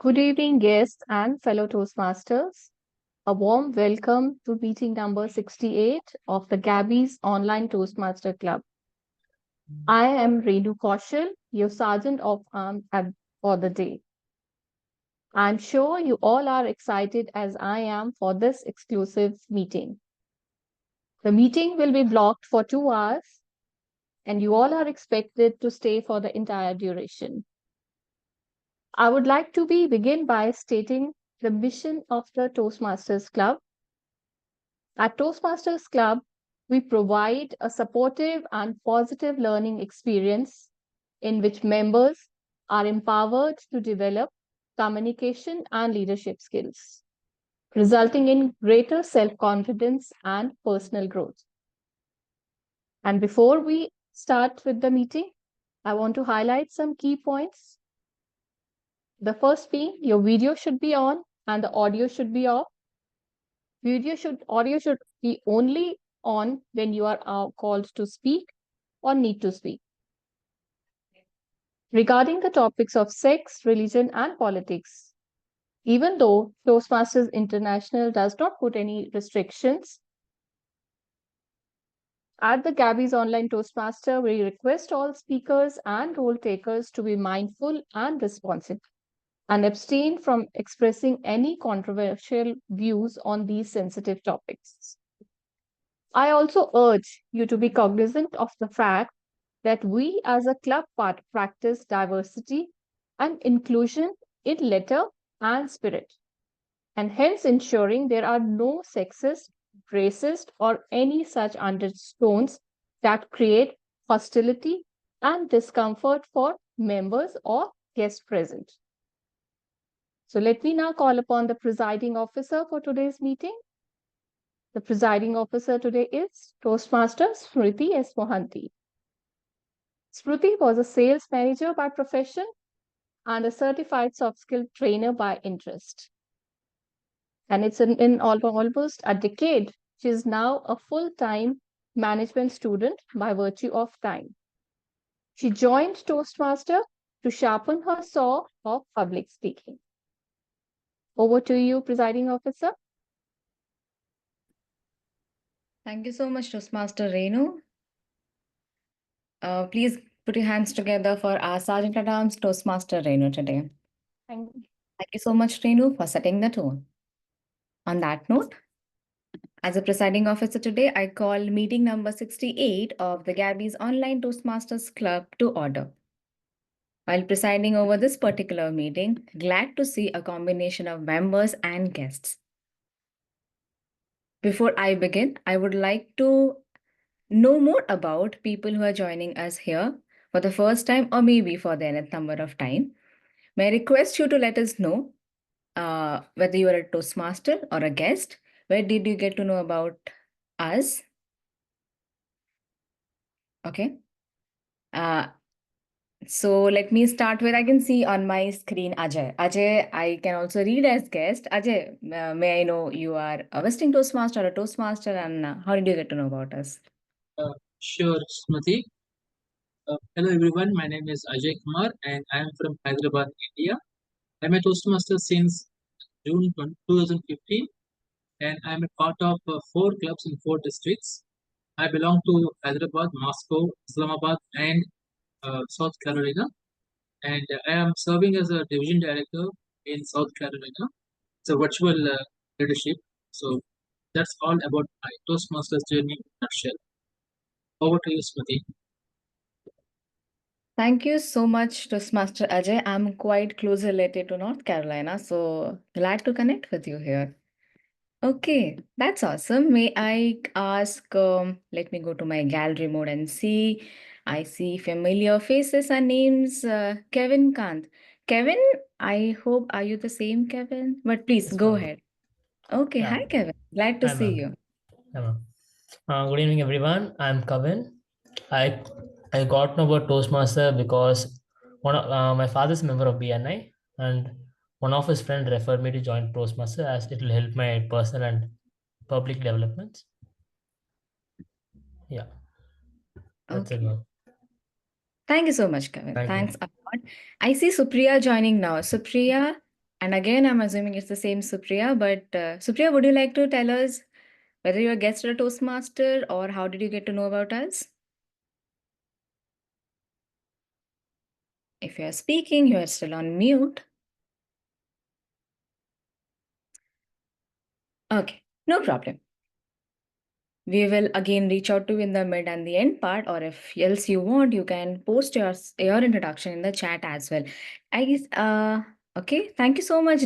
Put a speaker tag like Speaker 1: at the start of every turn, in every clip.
Speaker 1: Good evening, guests and fellow Toastmasters. A warm welcome to meeting number 68 of the Gabbys Online Toastmaster Club. I am Renu Kaushal, your Sergeant of Arms for the day. I'm sure you all are excited as I am for this exclusive meeting. The meeting will be blocked for 2 hours, and you all are expected to stay for the entire duration. I would like to begin by stating the mission of the Toastmasters Club. At Toastmasters Club, we provide a supportive and positive learning experience in which members are empowered to develop communication and leadership skills, resulting in greater self-confidence and personal growth. And before we start with the meeting, I want to highlight some key points. The first being your video should be on and the audio should be off. Audio should be only on when you are called to speak or need to speak. Regarding the topics of sex, religion, and politics, even though Toastmasters International does not put any restrictions, at the Gabbys Online Toastmaster, we request all speakers and role takers to be mindful and responsive and abstain from expressing any controversial views on these sensitive topics. I also urge you to be cognizant of the fact that we as a club practice diversity and inclusion in letter and spirit, and hence ensuring there are no sexist, racist, or any such undertones that create hostility and discomfort for members or guests present. So let me now call upon the presiding officer for today's meeting. The presiding officer today is Toastmaster Smruti S Mohanty. Smruti was a sales manager by profession and a certified soft skill trainer by interest. And it's in almost a decade, she is now a full-time management student by virtue of time. She joined Toastmaster to sharpen her saw of public speaking. Over to you, presiding officer.
Speaker 2: Thank you so much, Toastmaster Renu. Please put your hands together for our Sergeant at Arms, Toastmaster Renu today.
Speaker 1: Thank
Speaker 2: you so much, Renu, for setting the tone. On that note, as a presiding officer today, I call meeting number 68 of the Gabbys Online Toastmasters Club to order. While presiding over this particular meeting, glad to see a combination of members and guests. Before I begin, I would like to know more about people who are joining us here for the first time or maybe for the nth number of time. May I request you to let us know whether you are a Toastmaster or a guest. Where did you get to know about us? Okay. So let me start with, I can see on my screen Ajay. Ajay, I can also read as guest. Ajay, may I know you are a visiting Toastmaster or a Toastmaster, and how did you get to know about us?
Speaker 3: Sure, Smruti. Hello everyone, my name is Ajay Kumar and I am from Hyderabad, India. I'm a Toastmaster since June 2015 and I'm a part of 4 clubs in 4 districts. I belong to Hyderabad, Moscow, Islamabad and South Carolina, and I am serving as a division director in South Carolina. It's a virtual leadership. So that's all about my Toastmasters journey in a nutshell. Over to you, Smruti.
Speaker 2: Thank you so much, Toastmaster Ajay. I'm quite close related to North Carolina, so glad to connect with you here. Okay, that's awesome. May I ask, let me go to my gallery mode and see. I see familiar faces and names. Kevin Kant. Kevin, I hope, are you the same Kevin? But please
Speaker 4: Yes,
Speaker 2: go
Speaker 4: ma'am.
Speaker 2: ahead. Okay,
Speaker 4: Yeah.
Speaker 2: hi Kevin. Glad to
Speaker 4: Hi,
Speaker 2: see
Speaker 4: ma'am.
Speaker 2: you.
Speaker 4: Hi, ma'am. Good evening, everyone. I'm Kavin. I got to know about Toastmaster because my father's a member of BNI, and one of his friends referred me to join Toastmaster as it will help my personal and public developments. Yeah, that's it,
Speaker 2: Okay.
Speaker 4: ma'am.
Speaker 2: Thank you so much, Kevin.
Speaker 4: Thank you.
Speaker 2: Thanks a lot. I see Supriya joining now. Supriya, And again, I'm assuming it's the same Supriya, but Supriya, would you like to tell us whether you're a guest or a Toastmaster, or how did you get to know about us? If you're speaking, you're still on mute. Okay, no problem. We will again reach out to you in the mid and the end part, or if else you want, you can post your introduction in the chat as well. I guess, okay, thank you so much,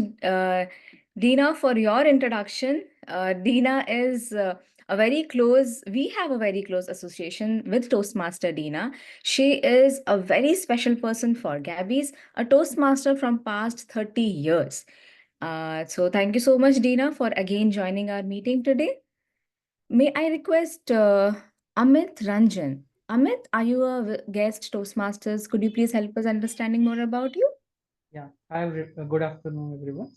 Speaker 2: Dina, for your introduction. Dina is we have a very close association with Toastmaster Dina. She is a very special person for Gabbys, a Toastmaster from past 30 years. So thank you so much, Dina, for again joining our meeting today. May I request Amit Ranjan? Amit, are you a guest Toastmasters? Could you please help us understanding more about you?
Speaker 5: Yeah, good afternoon, everyone.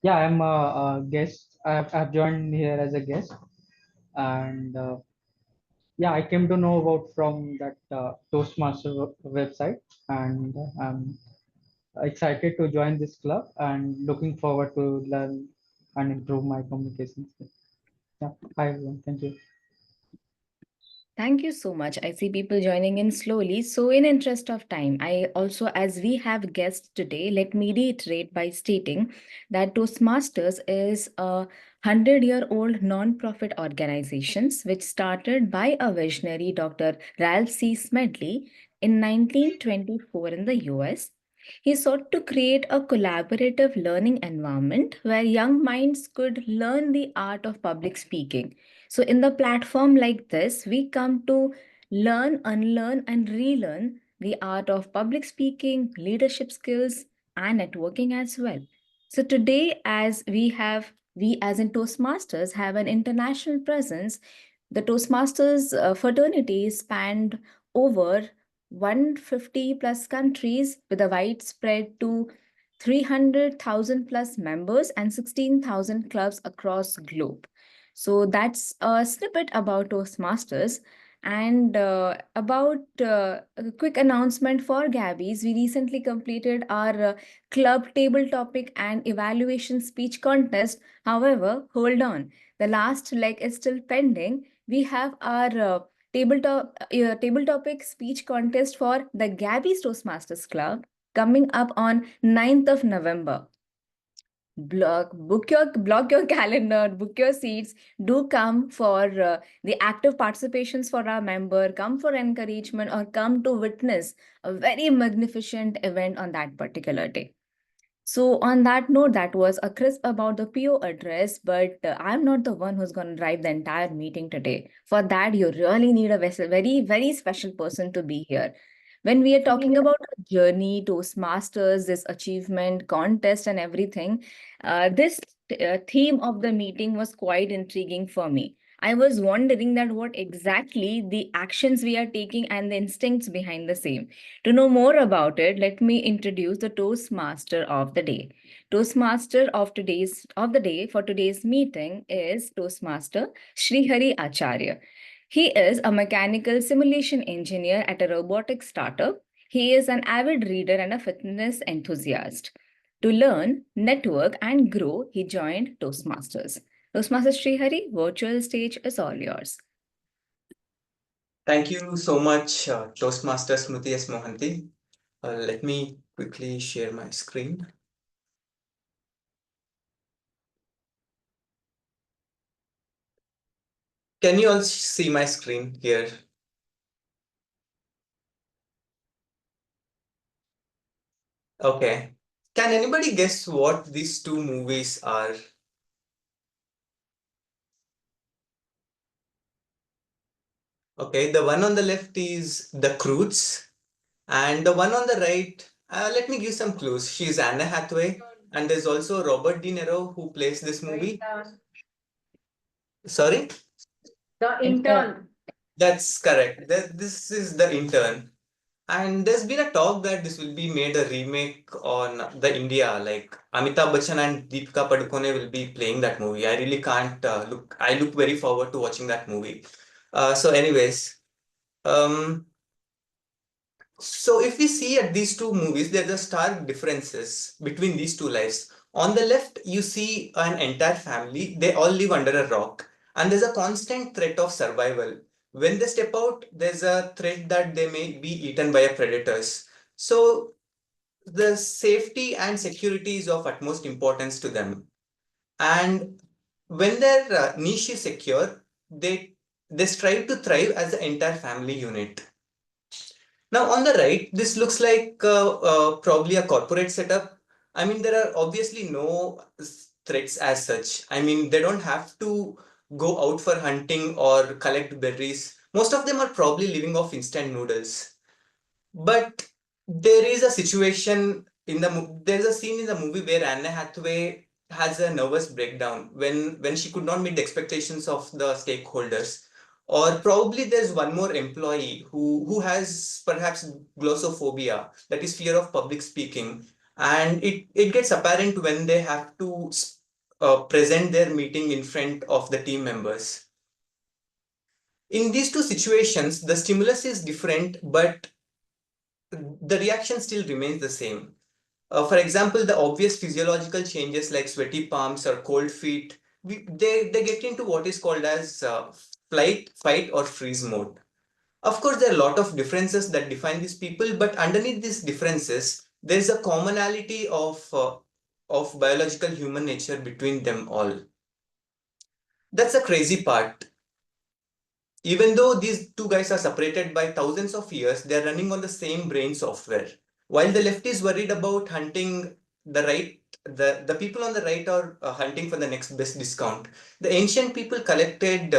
Speaker 5: Yeah, I'm a guest. I've joined here as a guest, and yeah, I came to know about from that Toastmaster website, and I'm excited to join this club and looking forward to learn and improve my communication skills. Yeah, hi everyone. Thank you.
Speaker 2: Thank you so much. I see people joining in slowly. So in interest of time, I also, as we have guests today, let me reiterate by stating that Toastmasters is a 100-year-old non-profit organizations which started by a visionary Dr. Ralph C. Smedley in 1924 in the US. He sought to create a collaborative learning environment where young minds could learn the art of public speaking. So in the platform like this, we come to learn, unlearn, and relearn the art of public speaking, leadership skills, and networking as well. So today, we as in Toastmasters have an international presence. The Toastmasters fraternity spanned over 150 plus countries with a widespread to 300,000 plus members and 16,000 clubs across globe. So that's a snippet about Toastmasters. And about a quick announcement for Gabbys, we recently completed our club table topic and evaluation speech contest. However, hold on, the last leg is still pending. We have our table topic speech contest for the Gabbys Toastmasters Club coming up on 9th of November. Block your calendar, book your seats. Do come for the active participations for our member, come for encouragement, or come to witness a very magnificent event on that particular day. So on that note, that was a crisp about the PO address, but I'm not the one who's going to drive the entire meeting today. For that, you really need a very, very special person to be here. When we are talking about a journey, Toastmasters, this achievement, contest, and everything, this theme of the meeting was quite intriguing for me. I was wondering that what exactly the actions we are taking and the instincts behind the same. To know more about it, let me introduce the Toastmaster of the day. Toastmaster of the day for today's meeting is Toastmaster Sreehari Acharya. He is a mechanical simulation engineer at a robotics startup. He is an avid reader and a fitness enthusiast. To learn, network, and grow, he joined Toastmasters. Toastmaster Sreehari, virtual stage is all yours.
Speaker 6: Thank you so much, Toastmaster Smruti S Mohanty. Let me quickly share my screen. Can you all see my screen here? Okay. Can anybody guess what these two movies are? Okay, the one on the left is The Croods, and the one on the right, let me give some clues. She's Anna Hathaway, and there's also Robert De Niro who plays this movie. Sorry?
Speaker 7: The Intern.
Speaker 6: That's correct. This is The Intern. And there's been a talk that this will be made a remake on the India, like Amitabh Bachchan and Deepika Padukone will be playing that movie. I really can't I look very forward to watching that movie. So anyways, So if we see at these two movies, there's a stark differences between these two lives. On the left, you see an entire family. They all live under a rock, and there's a constant threat of survival. When they step out, there's a threat that they may be eaten by predators. So the safety and security is of utmost importance to them. And when their niche is secure, they strive to thrive as an entire family unit. Now on the right, this looks like probably a corporate setup. I mean, there are obviously no threats as such. I mean, they don't have to go out for hunting or collect berries. Most of them are probably living off instant noodles. But there is a situation there's a scene in the movie where Anne Hathaway has a nervous breakdown when she could not meet the expectations of the stakeholders. Or probably there's one more employee who has perhaps glossophobia, that is fear of public speaking. And it gets apparent when they have to present their meeting in front of the team members. In these two situations, the stimulus is different, but the reaction still remains the same. For example, the obvious physiological changes like sweaty palms or cold feet, they get into what is called as flight, fight, or freeze mode. Of course, there are a lot of differences that define these people, but underneath these differences, there is a commonality of biological human nature between them all. That's the crazy part. Even though these two guys are separated by thousands of years, they're running on the same brain software. While the left is worried about hunting the right, the people on the right are hunting for the next best discount. The ancient people collected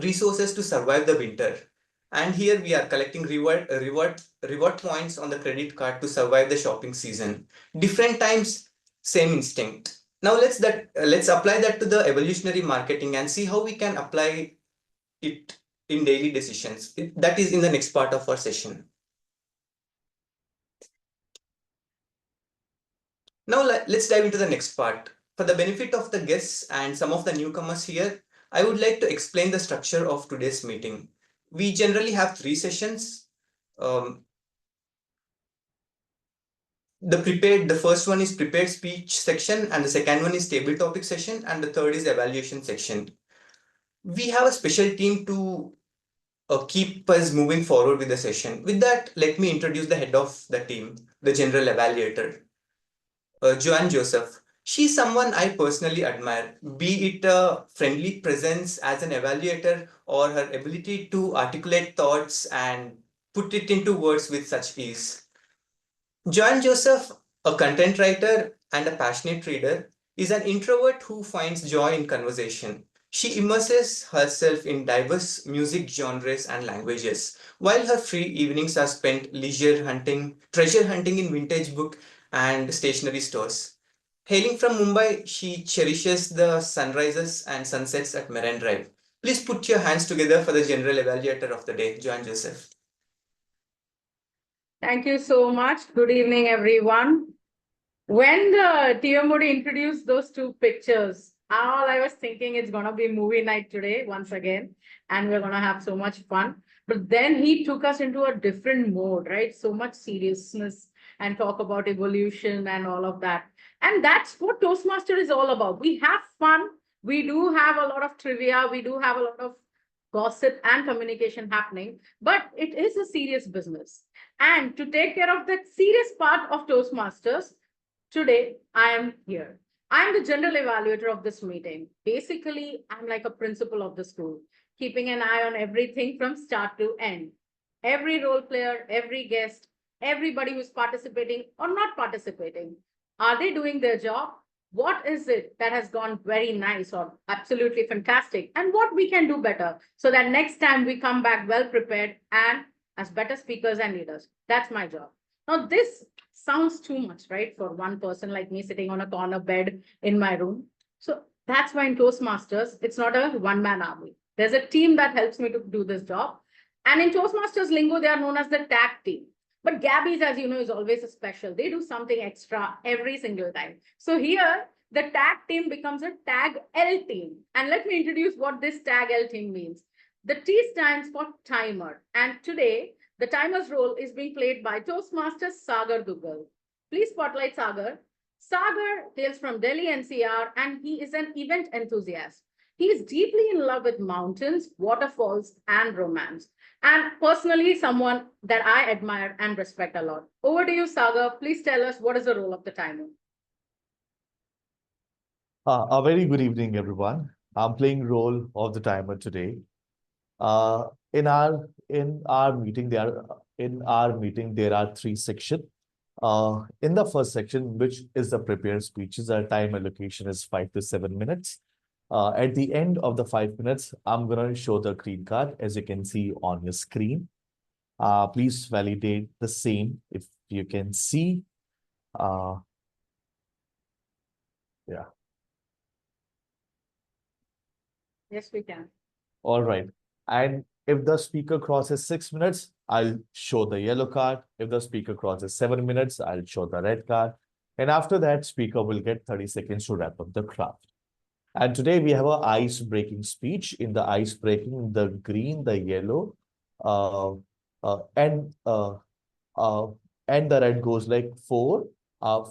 Speaker 6: resources to survive the winter. And here we are collecting reward points on the credit card to survive the shopping season. Different times, same instinct. Now let's apply that to the evolutionary marketing and see how we can apply it in daily decisions. That is in the next part of our session. Now let's dive into the next part. For the benefit of the guests and some of the newcomers here, I would like to explain the structure of today's meeting. We generally have 3 sessions. The first one is prepared speech section, and the second one is table topic session, and the third is evaluation section. We have a special team to keep us moving forward with the session. With that, let me introduce the head of the team, the general evaluator, Joane Joseph. She's someone I personally admire, be it a friendly presence as an evaluator or her ability to articulate thoughts and put it into words with such ease. Joane Joseph, a content writer and a passionate reader, is an introvert who finds joy in conversation. She immerses herself in diverse music genres and languages, while her free evenings are spent treasure hunting in vintage book and stationery stores. Hailing from Mumbai, she cherishes the sunrises and sunsets at Marine Drive. Please put your hands together for the general evaluator of the day, Joane Joseph.
Speaker 7: Thank you so much. Good evening, everyone. When the TMOD introduced those 2 pictures, all I was thinking it's going to be movie night today once again, and we're going to have so much fun. But then he took us into a different mode, right? So much seriousness and talk about evolution and all of that. And that's what Toastmaster is all about. We have fun. We do have a lot of trivia. We do have a lot of gossip and communication happening, but it is a serious business. And to take care of that serious part of Toastmasters, today I am here. I am the general evaluator of this meeting. Basically, I'm like a principal of the school, keeping an eye on everything from start to end. Every role player, every guest, everybody who's participating or not participating, are they doing their job? What is it that has gone very nice or absolutely fantastic, and what we can do better so that next time we come back well prepared and as better speakers and leaders. That's my job. Now, this sounds too much, right? For one person like me sitting on a corner bed in my room. So that's why in Toastmasters, it's not a one-man army. There's a team that helps me to do this job. And in Toastmasters lingo, they are known as the tag team. But Gabbys, as you know, is always a special. They do something extra every single time. So here, the tag team becomes a TAGL team. And let me introduce what this TAGL team means. The T stands for timer. And today, The timer's role is being played by Toastmasters Sagar Duggal. Please spotlight Sagar. Sagar hails from Delhi NCR and he is an event enthusiast. He is deeply in love with mountains, waterfalls, and romance. And personally, someone that I admire and respect a lot. Over to you, Sagar. Please tell us what is the role of the timer.
Speaker 8: A very good evening, everyone. I'm playing role of the timer today. In our meeting, there are three sections. In the first section, which is the prepared speeches, our time allocation is 5 to 7 minutes. At the end of the 5 minutes, I'm gonna show the green card, as you can see on your screen. Please validate the same if you can see. Yeah.
Speaker 7: Yes, we can.
Speaker 8: All right. And if the speaker crosses 6 minutes, I'll show the yellow card. If the speaker crosses 7 minutes, I'll show the red card. And after that, speaker will get 30 seconds to wrap up the craft. And today we have an ice-breaking speech. In the ice-breaking, the green, the yellow, and the red goes like 4,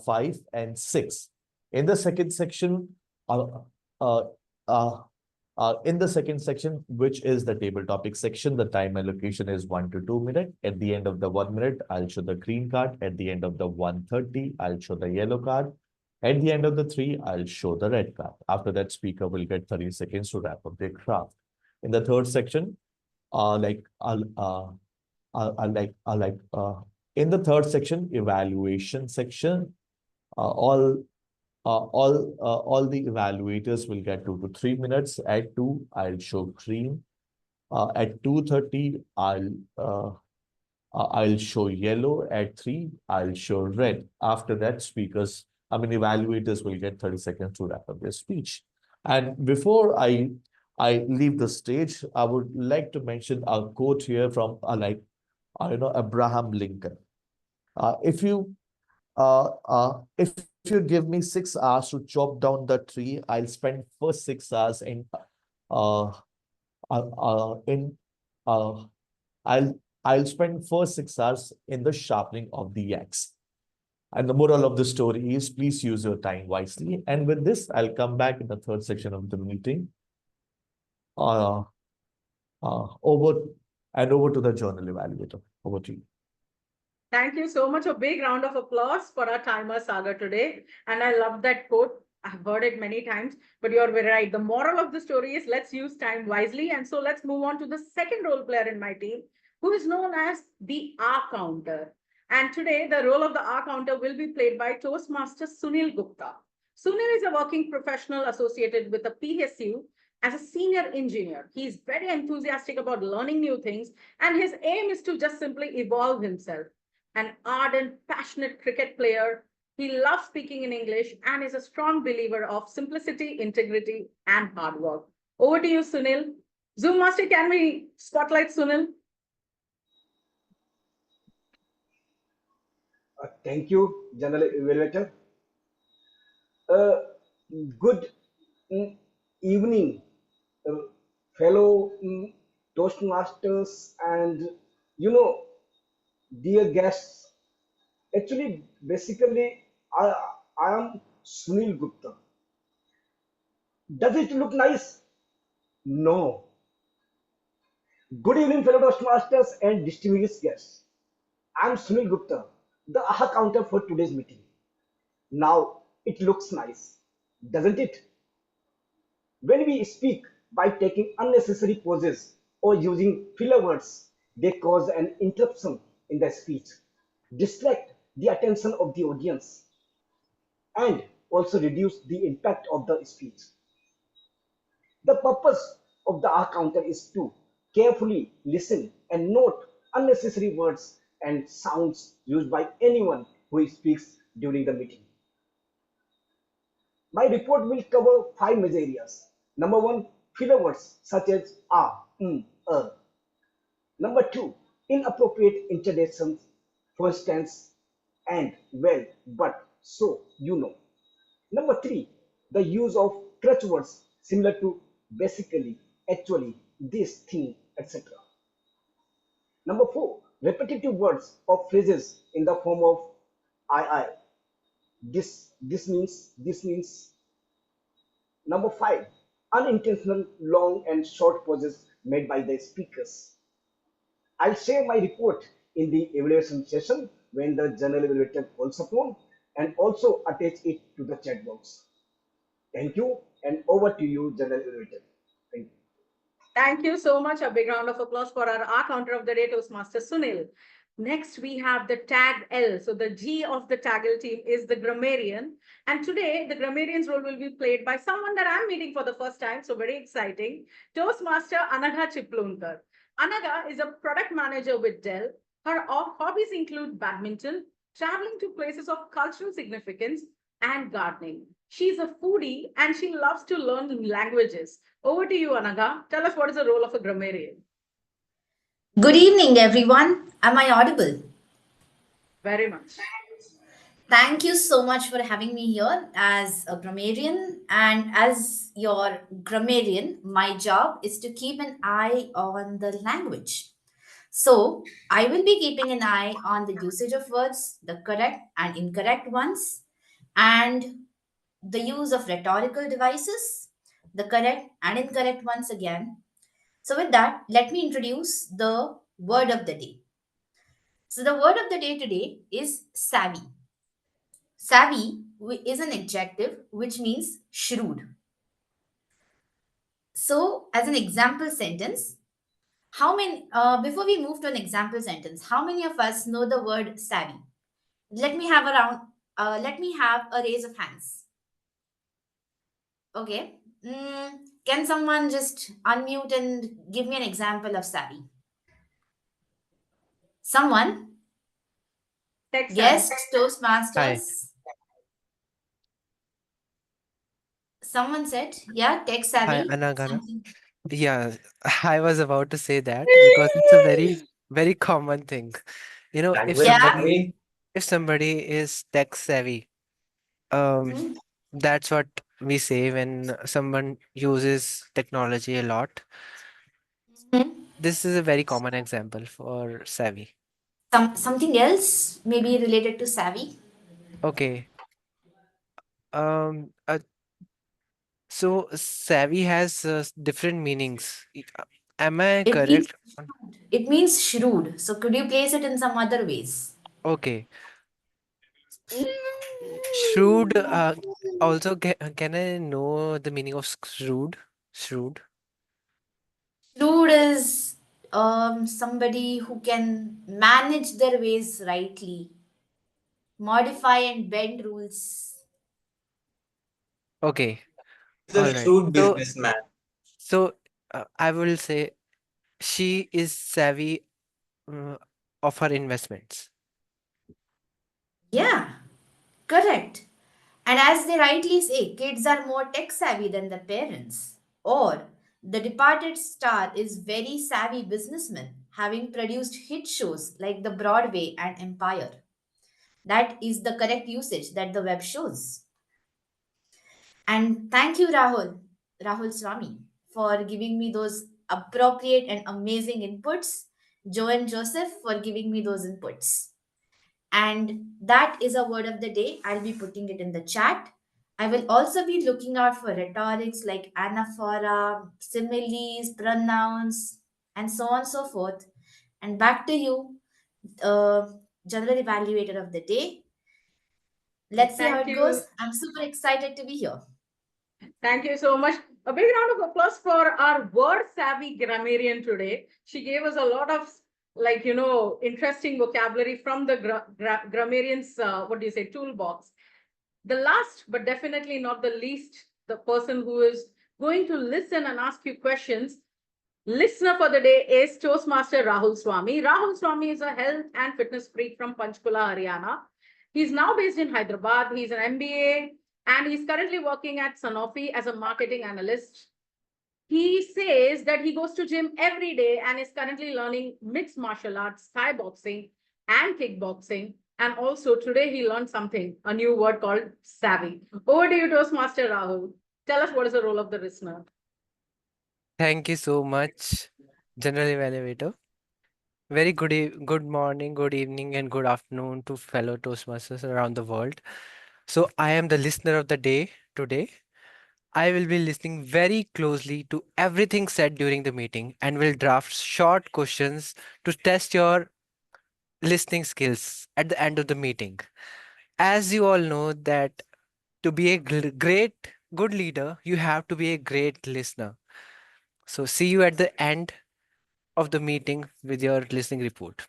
Speaker 8: 5, and 6. In the second section, which is the table topic section, the time allocation is 1 to 2 minutes. At the end of the 1 minute, I'll show the green card. At the end of the 1:30, I'll show the yellow card. At the end of the 3, I'll show the red card. After that, speaker will get 30 seconds to wrap up their craft. In the third section, in the third section, evaluation section, all the evaluators will get 2 to 3 minutes. At 2, I'll show green. At 2:30, I'll show yellow. At 3, I'll show red. After that, evaluators will get 30 seconds to wrap up their speech. And before I leave the stage, I would like to mention a quote here from Abraham Lincoln. If you give me 6 hours to chop down the tree, I'll spend first 6 hours I'll spend first 6 hours in the sharpening of the axe. And the moral of the story is, please use your time wisely. And with this, I'll come back in the third section of the meeting. Over to the journal evaluator. Over to you.
Speaker 7: Thank you so much. A big round of applause for our timer, Sagar, today. And I love that quote. I've heard it many times, but you're very right. The moral of the story is let's use time wisely. And so let's move on to the second role player in my team, who is known as the R counter. And today, the role of the R counter will be played by Toastmaster Sunil Gupta. Sunil is a working professional associated with the PSU as a senior engineer. He's very enthusiastic about learning new things, and his aim is to just simply evolve himself. An ardent, passionate cricket player, he loves speaking in English and is a strong believer of simplicity, integrity, and hard work. Over to you, Sunil. Zoom Master, can we spotlight Sunil?
Speaker 9: Thank you, General Evaluator. Good evening, fellow Toastmasters and, dear guests. Actually, basically, I am Sunil Gupta. Does it look nice? No. Good evening, fellow Toastmasters and distinguished guests. I am Sunil Gupta, the AHA counter for today's meeting. Now, it looks nice, doesn't it? When we speak by taking unnecessary pauses or using filler words, they cause an interruption in the speech, distract the attention of the audience, and also reduce the impact of the speech. The purpose of the R counter is to carefully listen and note unnecessary words and sounds used by anyone who speaks during the meeting. My report will cover 5 major areas. Number 1, filler words such as Number 2, inappropriate intonations, for instance, and, well, but, so, Number 3, the use of crutch words similar to basically, actually, this thing, etc. Number 4, repetitive words or phrases in the form of I. This means. Number 5, unintentional long and short pauses made by the speakers. I'll share my report in the evaluation session when the general evaluator calls upon, and also attach it to the chat box. Thank you, and over to you, general evaluator. Thank you.
Speaker 7: Thank you so much. A big round of applause for our R counter of the day, Toastmaster Sunil. Next, we have the TAGL. So the G of the TAGL team is the grammarian. And today, the grammarian's role will be played by someone that I'm meeting for the first time. So very exciting. Toastmaster Anagha Chiplunkar. Anagha is a product manager with Dell. Her hobbies include badminton, traveling to places of cultural significance, and gardening. She's a foodie and she loves to learn languages. Over to you, Anagha. Tell us what is the role of a grammarian.
Speaker 10: Good evening, everyone. Am I audible?
Speaker 7: Very much.
Speaker 10: Thank you so much for having me here as a grammarian. And as your grammarian, my job is to keep an eye on the language. So I will be keeping an eye on the usage of words, the correct and incorrect ones, and the use of rhetorical devices, the correct and incorrect ones again. So, with that, let me introduce the word of the day. So, the word of the day today is savvy. Savvy is an adjective which means shrewd. So, as an example sentence, how many, before we move to an example sentence, how many of us know the word savvy? Let me have let me have a raise of hands. Okay. Can someone just unmute and give me an example of savvy? Someone?
Speaker 7: Tech
Speaker 10: Yes,
Speaker 7: savvy.
Speaker 10: Toastmasters. Someone said, yeah, tech
Speaker 11: Hi,
Speaker 10: savvy.
Speaker 11: Anagana.
Speaker 10: Something.
Speaker 11: Yeah, I was about to say that because it's a very common thing. You know,
Speaker 6: Language
Speaker 10: Yeah.
Speaker 11: if somebody is tech savvy, um,
Speaker 10: Mhm.
Speaker 11: that's what we say when someone uses technology a lot.
Speaker 10: Mhm.
Speaker 11: This is a very common example for savvy.
Speaker 10: Something else maybe related to savvy.
Speaker 11: Okay. Um, uh, so savvy has different meanings. Am I
Speaker 10: It means
Speaker 11: correct?
Speaker 10: shrewd. It means shrewd. So could you place it in some other ways?
Speaker 11: Okay. Shrewd, also can I know the meaning of shrewd? Shrewd.
Speaker 10: Shrewd is somebody who can manage their ways rightly, modify and bend rules.
Speaker 11: Okay,
Speaker 6: He's
Speaker 11: all
Speaker 6: a
Speaker 11: right.
Speaker 6: shrewd
Speaker 11: So,
Speaker 6: businessman.
Speaker 11: so I will say she is savvy uh, of her investments.
Speaker 10: Yeah, correct. And as they rightly say, kids are more tech savvy than their parents. Or the departed star is very savvy businessman, having produced hit shows like the Broadway and Empire. That is the correct usage that the web shows. And thank you, Rahul Swami, for giving me those appropriate and amazing inputs. Joane Joseph for giving me those inputs. And that is a word of the day. I'll be putting it in the chat. I will also be looking out for rhetorics like anaphora, similes, pronouns, and so on and so forth. And back to you, general evaluator of the day. Let's see how
Speaker 7: Thank
Speaker 10: it
Speaker 7: you.
Speaker 10: goes. I'm super excited to be here.
Speaker 7: Thank you so much. A big round of applause for our word savvy grammarian today. She gave us a lot of interesting vocabulary from the grammarian's, toolbox. The last, but definitely not the least, the person who is going to listen and ask you questions. Listener for the day is Toastmaster Rahul Swami. Rahul Swami is a health and fitness freak from Panchkula, Haryana. He's now based in Hyderabad. He's an MBA and he's currently working at Sanofi as a marketing analyst. He says that he goes to gym every day and is currently learning mixed martial arts, Thai boxing and kickboxing. And also today he learned something, a new word called savvy. Over to you, Toastmaster Rahul. Tell us what is the role of the listener.
Speaker 11: Thank you so much, General Evaluator. Very good morning, good evening, and good afternoon to fellow Toastmasters around the world. So, I am the listener of the day today. I will be listening very closely to everything said during the meeting and will draft short questions to test your listening skills at the end of the meeting. As you all know that to be a great good leader, you have to be a great listener. So, see you at the end of the meeting with your listening report.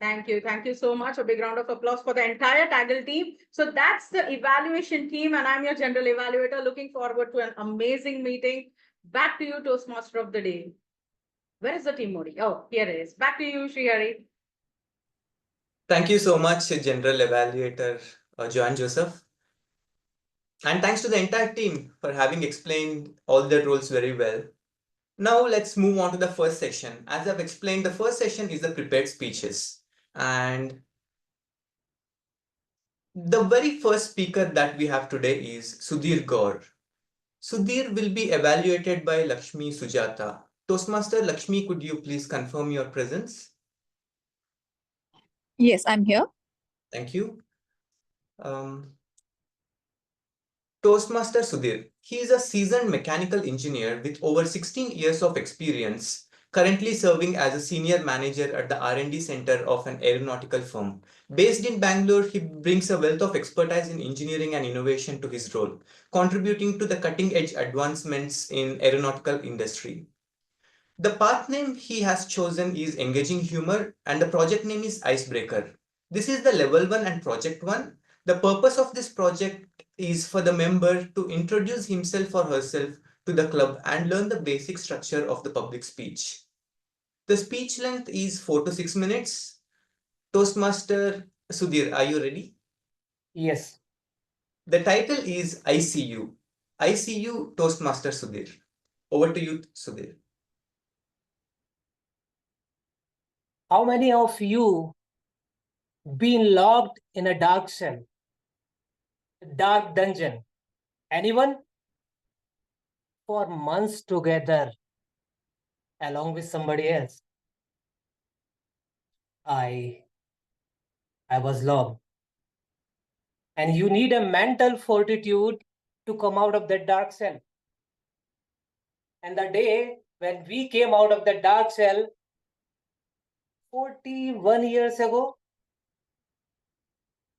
Speaker 7: Thank you. Thank you so much. A big round of applause for the entire TAGL team. So that's the evaluation team, and I'm your general evaluator. Looking forward to an amazing meeting. Back to you, Toastmaster of the day. Where is the TMOD? Oh, here it is. Back to you, Sreehari.
Speaker 6: Thank you so much, General Evaluator Joane Joseph. And thanks to the entire team for having explained all their roles very well. Now let's move on to the first section. As I've explained, the first section is the prepared speeches. And the very first speaker that we have today is Sudhir Gaur. Sudhir will be evaluated by Lakshmi Sujatha. Toastmaster Lakshmi, could you please confirm your presence?
Speaker 12: Yes, I'm here.
Speaker 6: Thank you. Toastmaster Sudhir. He is a seasoned mechanical engineer with over 16 years of experience, currently serving as a senior manager at the R&D center of an aeronautical firm. Based in Bangalore, he brings a wealth of expertise in engineering and innovation to his role, contributing to the cutting-edge advancements in aeronautical industry. The path name he has chosen is Engaging Humor, and the project name is Icebreaker. This is the level 1 and project 1. The purpose of this project is for the member to introduce himself or herself to the club and learn the basic structure of the public speech. The speech length is 4 to 6 minutes. Toastmaster Sudhir, are you ready?
Speaker 4: Yes.
Speaker 6: The title is ICU. ICU Toastmaster Sudhir. Over to you, Sudhir.
Speaker 13: How many of you been locked in a dark cell, dark dungeon? Anyone? For months together, along with somebody else. I was locked. And you need a mental fortitude to come out of that dark cell. And the day when we came out of the dark cell, 41 years ago,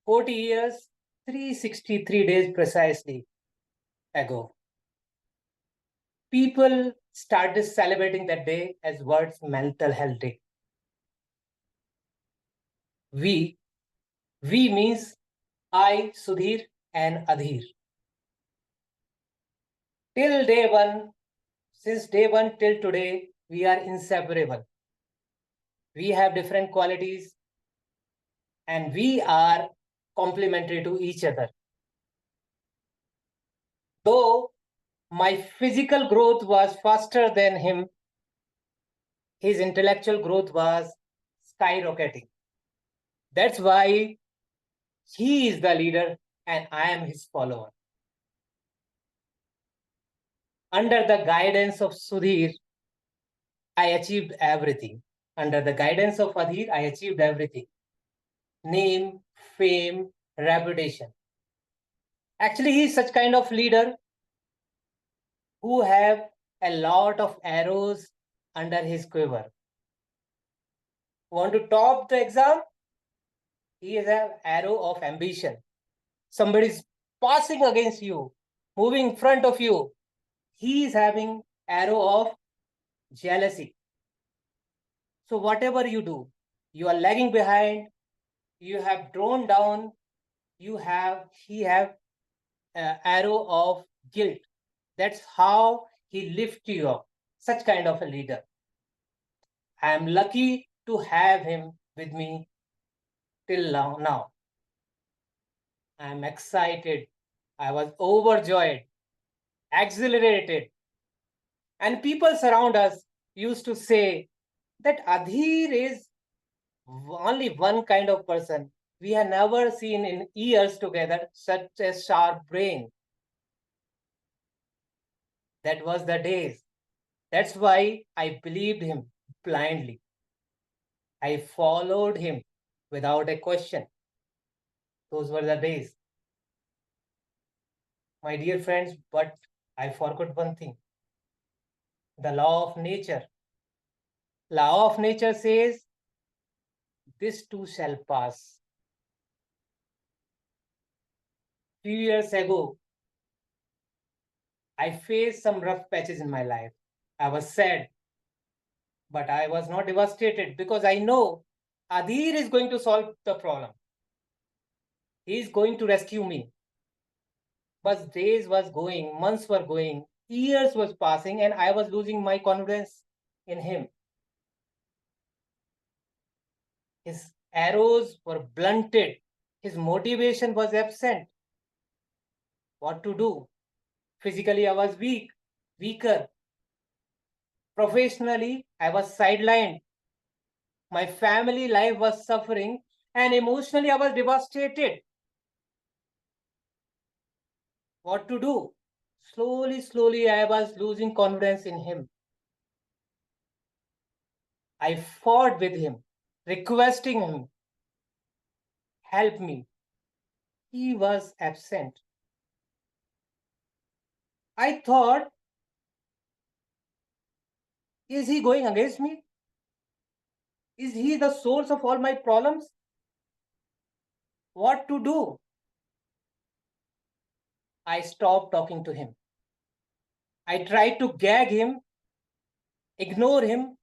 Speaker 13: 40 years, 363 days precisely ago, people started celebrating that day as World's Mental Health Day. We means I, Sudhir, and Adhir. Till day one, since day one till today, we are inseparable. We have different qualities and we are complementary to each other. Though my physical growth was faster than him, his intellectual growth was skyrocketing. That's why he is the leader and I am his follower. Under the guidance of Sudhir, I achieved everything. Under the guidance of Adhir, I achieved everything. Name, fame, reputation. Actually, he is such kind of leader who have a lot of arrows under his quiver. Want to top the exam? He is an arrow of ambition. Somebody is passing against you, moving in front of you. He is having arrow of jealousy. So whatever you do, you are lagging behind, you have drawn down, he have arrow of guilt. That's how he lifts you up. Such kind of a leader. I am lucky to have him with me till now. I am excited. I was overjoyed, exhilarated. And people around us used to say that Adhir is only one kind of person. We have never seen in years together such a sharp brain. That was the days. That's why I believed him blindly. I followed him without a question. Those were the days. My dear friends, but I forgot one thing. The law of nature. Law of nature says, this too shall pass. Few years ago, I faced some rough patches in my life. I was sad, but I was not devastated because I know Adhir is going to solve the problem. He is going to rescue me. But days was going, months were going, years was passing, and I was losing my confidence in him. His arrows were blunted. His motivation was absent. What to do? Physically, I was weaker. Professionally, I was sidelined. My family life was suffering, and emotionally, I was devastated. What to do? Slowly, I was losing confidence in him. I fought with him, requesting him, help me. He was absent. I thought, is he going against me? Is he the source of all my problems? What to do? I stopped talking to him. I tried to gag him, ignore him,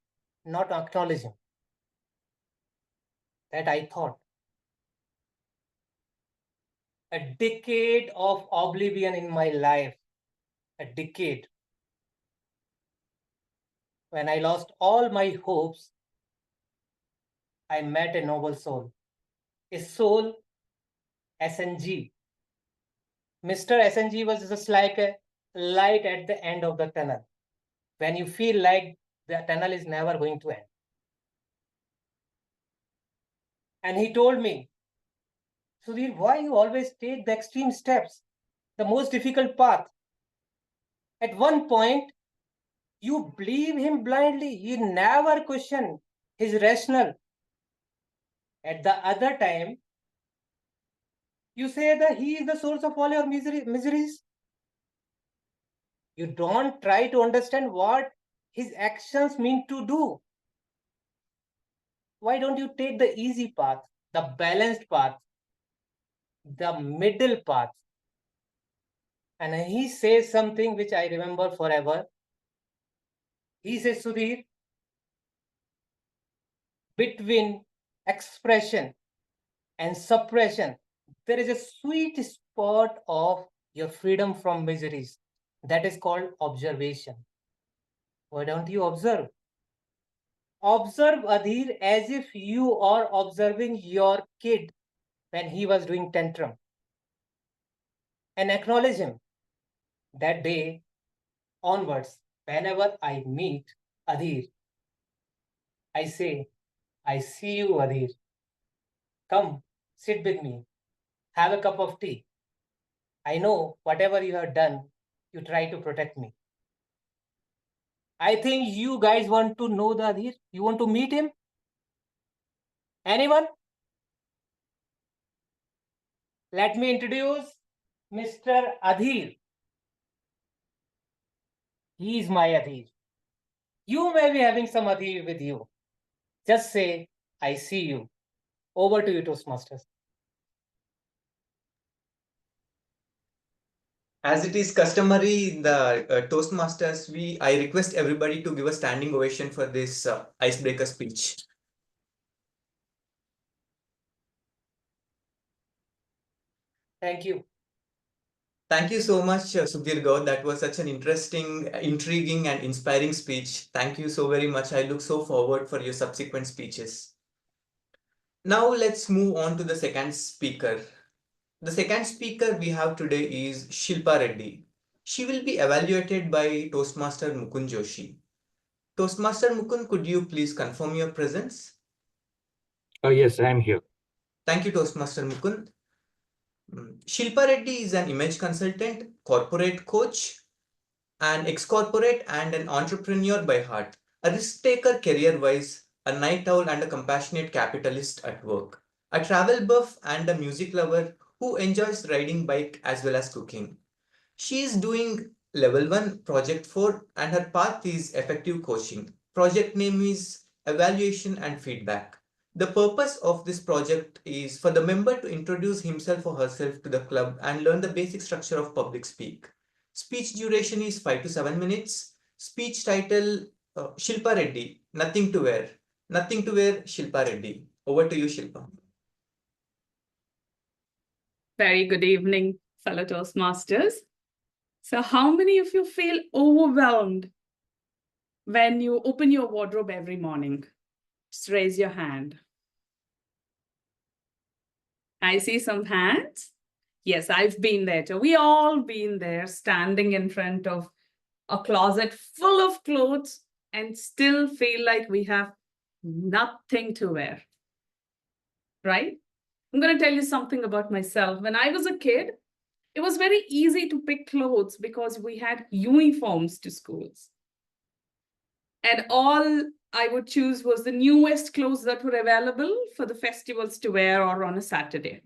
Speaker 13: not acknowledge him. That I thought. A decade of oblivion in my life. A decade. When I lost all my hopes, I met a noble soul. A soul, SNG. Mr. SNG was just like a light at the end of the tunnel. When you feel like the tunnel is never going to end. And he told me, Sudhir, why you always take the extreme steps, the most difficult path? At one point, you believe him blindly. You never question his rationale. At the other time, you say that he is the source of all your miseries. You don't try to understand what his actions mean to do. Why don't you take the easy path, the balanced path, the middle path? And he says something which I remember forever. He says, Sudhir, between expression and suppression, there is a sweet spot of your freedom from miseries. That is called observation. Why don't you observe? Observe Adhir as if you are observing your kid when he was doing tantrum. And acknowledge him. That day onwards, whenever I meet Adhir, I say, I see you, Adhir. Come, sit with me. Have a cup of tea. I know whatever you have done, you try to protect me. I think you guys want to know the Adhir. You want to meet him? Anyone? Let me introduce Mr. Adhir. He is my Adhir. You may be having some Adhir with you. Just say, I see you. Over to you, Toastmasters.
Speaker 6: As it is customary in the Toastmasters, I request everybody to give a standing ovation for this icebreaker speech.
Speaker 13: Thank you.
Speaker 6: Thank you so much, Sudhir Gaur. That was such an interesting, intriguing, and inspiring speech. Thank you so very much. I look so forward for your subsequent speeches. Now let's move on to the second speaker. The second speaker we have today is Shilpa Reddy. She will be evaluated by Toastmaster Mukund Joshi. Toastmaster Mukund, could you please confirm your presence?
Speaker 12: Yes, I am here.
Speaker 6: Thank you, Toastmaster Mukund. Shilpa Reddy is an image consultant, corporate coach, an ex-corporate and an entrepreneur by heart, a risk taker career-wise, a night owl and a compassionate capitalist at work, a travel buff and a music lover who enjoys riding bike as well as cooking. She is doing level 1 project 4 and her path is effective coaching. Project name is evaluation and feedback. The purpose of this project is for the member to introduce himself or herself to the club and learn the basic structure of public speak. Speech duration is 5 to 7 minutes. Speech title Shilpa Reddy, Nothing to Wear. Nothing to Wear, Shilpa Reddy. Over to you, Shilpa.
Speaker 14: Very good evening, fellow Toastmasters. So how many of you feel overwhelmed when you open your wardrobe every morning? Just raise your hand. I see some hands. Yes, I've been there too. We all been there, standing in front of a closet full of clothes and still feel like we have nothing to wear, right? I'm going to tell you something about myself. When I was a kid, it was very easy to pick clothes because we had uniforms to schools. And all I would choose was the newest clothes that were available for the festivals to wear or on a Saturday.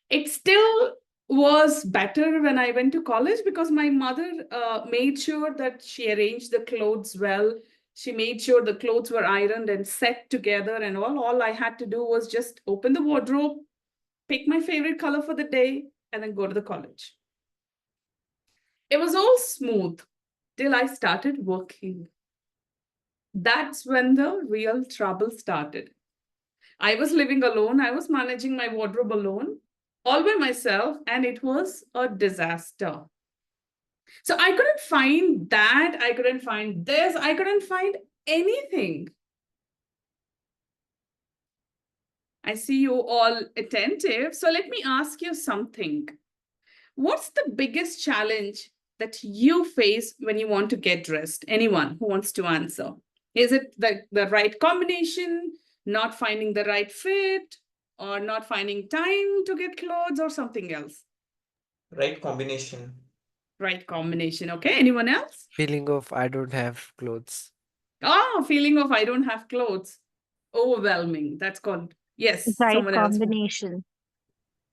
Speaker 14: It still was better when I went to college because my mother made sure that she arranged the clothes well. She made sure the clothes were ironed and set together and all I had to do was just open the wardrobe, pick my favorite color for the day, and then go to the college. It was all smooth till I started working. That's when the real trouble started. I was living alone. I was managing my wardrobe alone, all by myself, and it was a disaster. So I couldn't find that. I couldn't find this. I couldn't find anything. I see you all attentive. So let me ask you something. What's the biggest challenge that you face when you want to get dressed? Anyone who wants to answer? Is it the right combination, not finding the right fit, or not finding time to get clothes, or something else?
Speaker 6: Right combination.
Speaker 14: Right combination. Okay. Anyone else?
Speaker 11: Feeling of I don't have clothes.
Speaker 14: Oh, feeling of I don't have clothes. Overwhelming. That's called. Yes.
Speaker 15: Right
Speaker 14: Someone else.
Speaker 15: combination.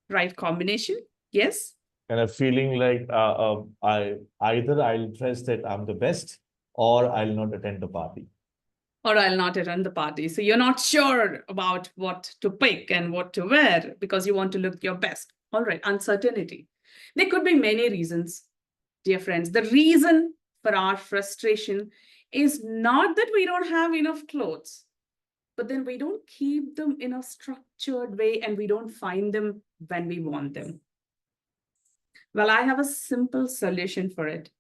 Speaker 14: Right combination. Yes.
Speaker 8: And a feeling like either I'll dress that I'm the best or I'll not attend the party.
Speaker 14: Or I'll not attend the party. So you're not sure about what to pick and what to wear because you want to look your best. All right, uncertainty. There could be many reasons, dear friends. The reason for our frustration is not that we don't have enough clothes, but then we don't keep them in a structured way and we don't find them when we want them. Well, I have a simple solution for it.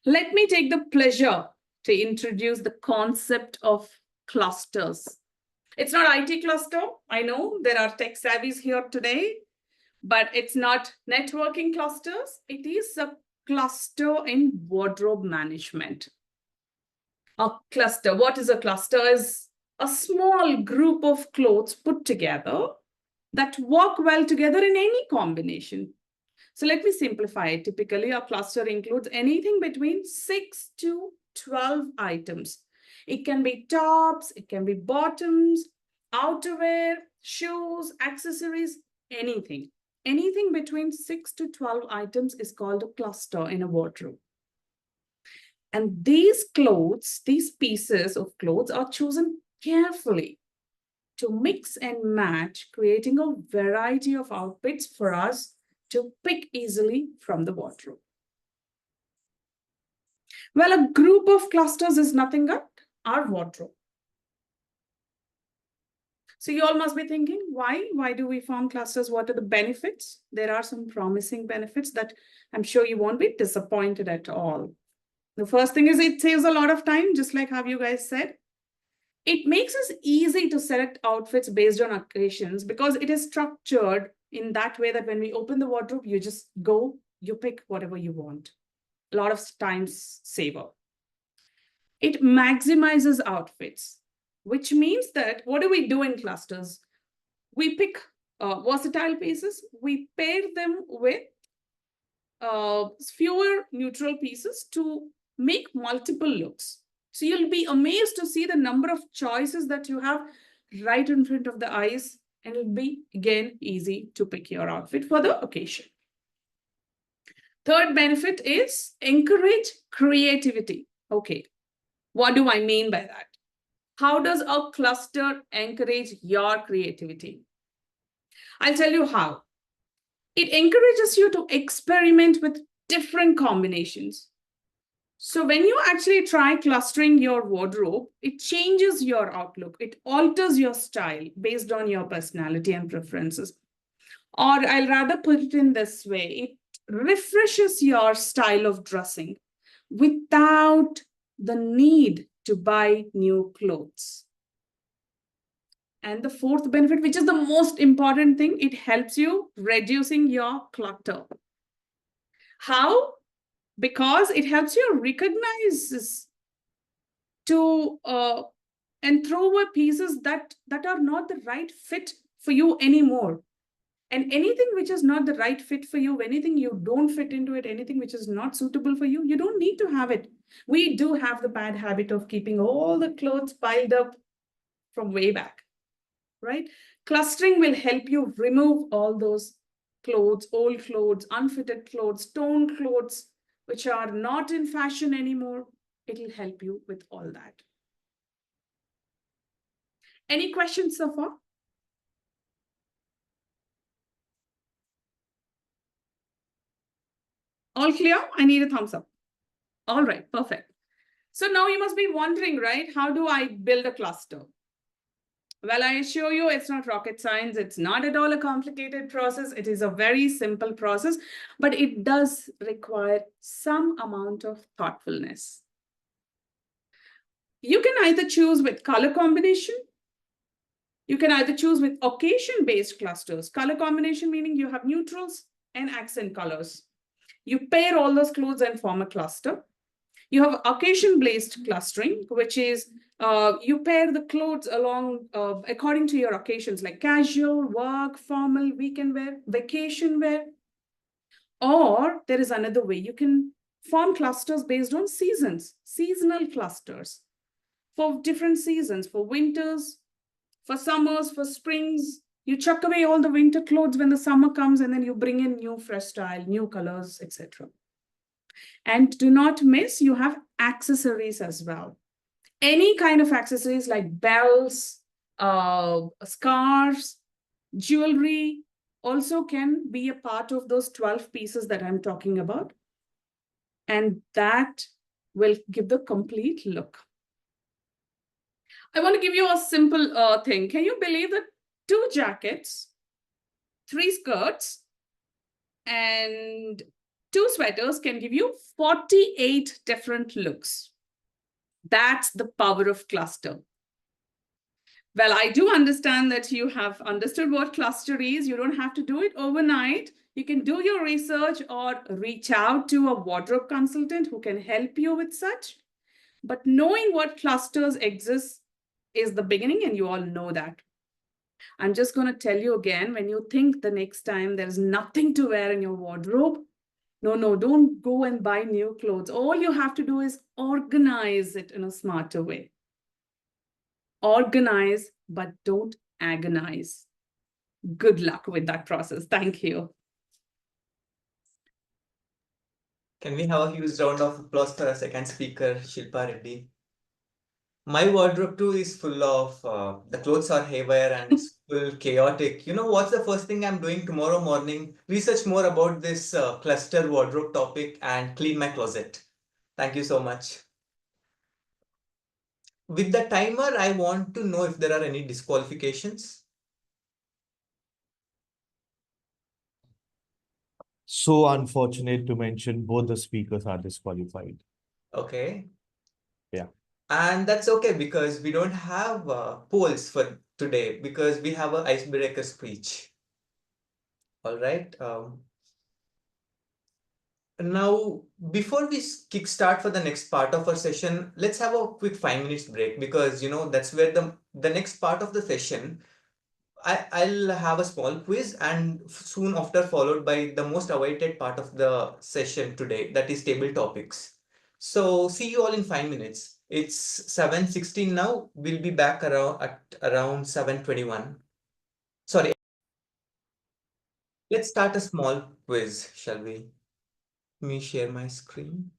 Speaker 14: Let me take the pleasure to introduce the concept of clusters. It's not IT cluster. I know there are tech savvies here today, but it's not networking clusters. It is a cluster in wardrobe management. A cluster, what is a cluster? Is a small group of clothes put together that work well together in any combination. So let me simplify it. Typically, a cluster includes anything between 6 to 12 items. It can be tops, it can be bottoms, outerwear, shoes, accessories, anything. Anything between 6 to 12 items is called a cluster in a wardrobe. And these clothes, these pieces of clothes are chosen carefully to mix and match, creating a variety of outfits for us to pick easily from the wardrobe. Well, a group of clusters is nothing but our wardrobe. So you all must be thinking, why? Why do we form clusters? What are the benefits? There are some promising benefits that I'm sure you won't be disappointed at all. The first thing is it saves a lot of time, just like how you guys said. It makes us easy to select outfits based on occasions because it is structured in that way that when we open the wardrobe, you just go, you pick whatever you want. A lot of times saver. It maximizes outfits, which means that what do we do in clusters? We pick versatile pieces. We pair them with fewer neutral pieces to make multiple looks. So you'll be amazed to see the number of choices that you have right in front of the eyes, and it'll be, again, easy to pick your outfit for the occasion. Third benefit is encourage creativity. Okay, what do I mean by that? How does a cluster encourage your creativity? I'll tell you how. It encourages you to experiment with different combinations. So when you actually try clustering your wardrobe, it changes your outlook. It alters your style based on your personality and preferences. Or I'll rather put it in this way, it refreshes your style of dressing without the need to buy new clothes. And the fourth benefit, which is the most important thing, it helps you reducing your clutter. How? Because it helps you recognize and throw away pieces that are not the right fit for you anymore. And anything which is not the right fit for you, anything you don't fit into it, anything which is not suitable for you, you don't need to have it. We do have the bad habit of keeping all the clothes piled up from way back, right? Clustering will help you remove all those clothes, old clothes, unfitted clothes, torn clothes, which are not in fashion anymore. It'll help you with all that. Any questions so far? All clear? I need a thumbs up. All right, perfect. So now you must be wondering, right? How do I build a cluster? Well, I assure you it's not rocket science. It's not at all a complicated process. It is a very simple process, but it does require some amount of thoughtfulness. You can either choose with color combination. You can either choose with occasion-based clusters. Color combination meaning you have neutrals and accent colors. You pair all those clothes and form a cluster. You have occasion-based clustering, which is you pair the clothes along according to your occasions, like casual, work, formal, weekend wear, vacation wear. Or there is another way. You can form clusters based on seasons, seasonal clusters for different seasons, for winters, for summers, for springs. You chuck away all the winter clothes when the summer comes, and then you bring in new fresh style, new colors, etc. And do not miss, you have accessories as well. Any kind of accessories like bells, scarves, jewelry also can be a part of those 12 pieces that I'm talking about. And that will give the complete look. I want to give you a simple thing. Can you believe that 2 jackets, 3 skirts, and 2 sweaters can give you 48 different looks? That's the power of cluster. Well, I do understand that you have understood what cluster is. You don't have to do it overnight. You can do your research or reach out to a wardrobe consultant who can help you with such. But knowing what clusters exist is the beginning, and you all know that. I'm just going to tell you again, when you think the next time there's nothing to wear in your wardrobe, no, don't go and buy new clothes. All you have to do is organize it in a smarter way. Organize, but don't agonize. Good luck with that process. Thank you.
Speaker 6: Can we have a huge round of applause for our second speaker, Shilpa Reddy? My wardrobe too is full of, the clothes are haywire and it's full chaotic. You know, what's the first thing I'm doing tomorrow morning? Research more about this cluster wardrobe topic and clean my closet. Thank you so much. With the timer, I want to know if there are any disqualifications.
Speaker 8: So unfortunate to mention, both the speakers are disqualified.
Speaker 6: Okay.
Speaker 8: Yeah.
Speaker 6: And that's okay because we don't have polls for today because we have an icebreaker speech. All right. Now, before we kickstart for the next part of our session, let's have a quick 5 minutes break because, you know, that's where the next part of the session, I'll have a small quiz and soon after followed by the most awaited part of the session today, that is table topics. So see you all in 5 minutes. It's 7:16 now. We'll be back around 7:21. Sorry. Let's start a small quiz, shall we? Let me share my screen.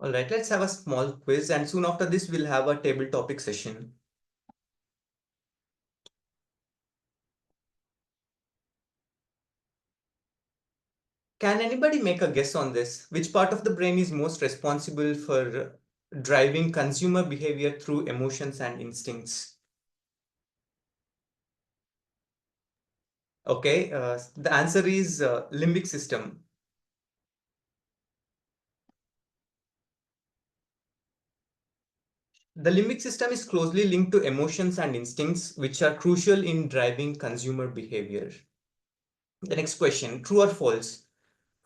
Speaker 6: All right, let's have a small quiz, and soon after this, we'll have a table topic session. Can anybody make a guess on this? Which part of the brain is most responsible for driving consumer behavior through emotions and instincts? Okay, the answer is limbic system. The limbic system is closely linked to emotions and instincts, which are crucial in driving consumer behavior. The next question, true or false?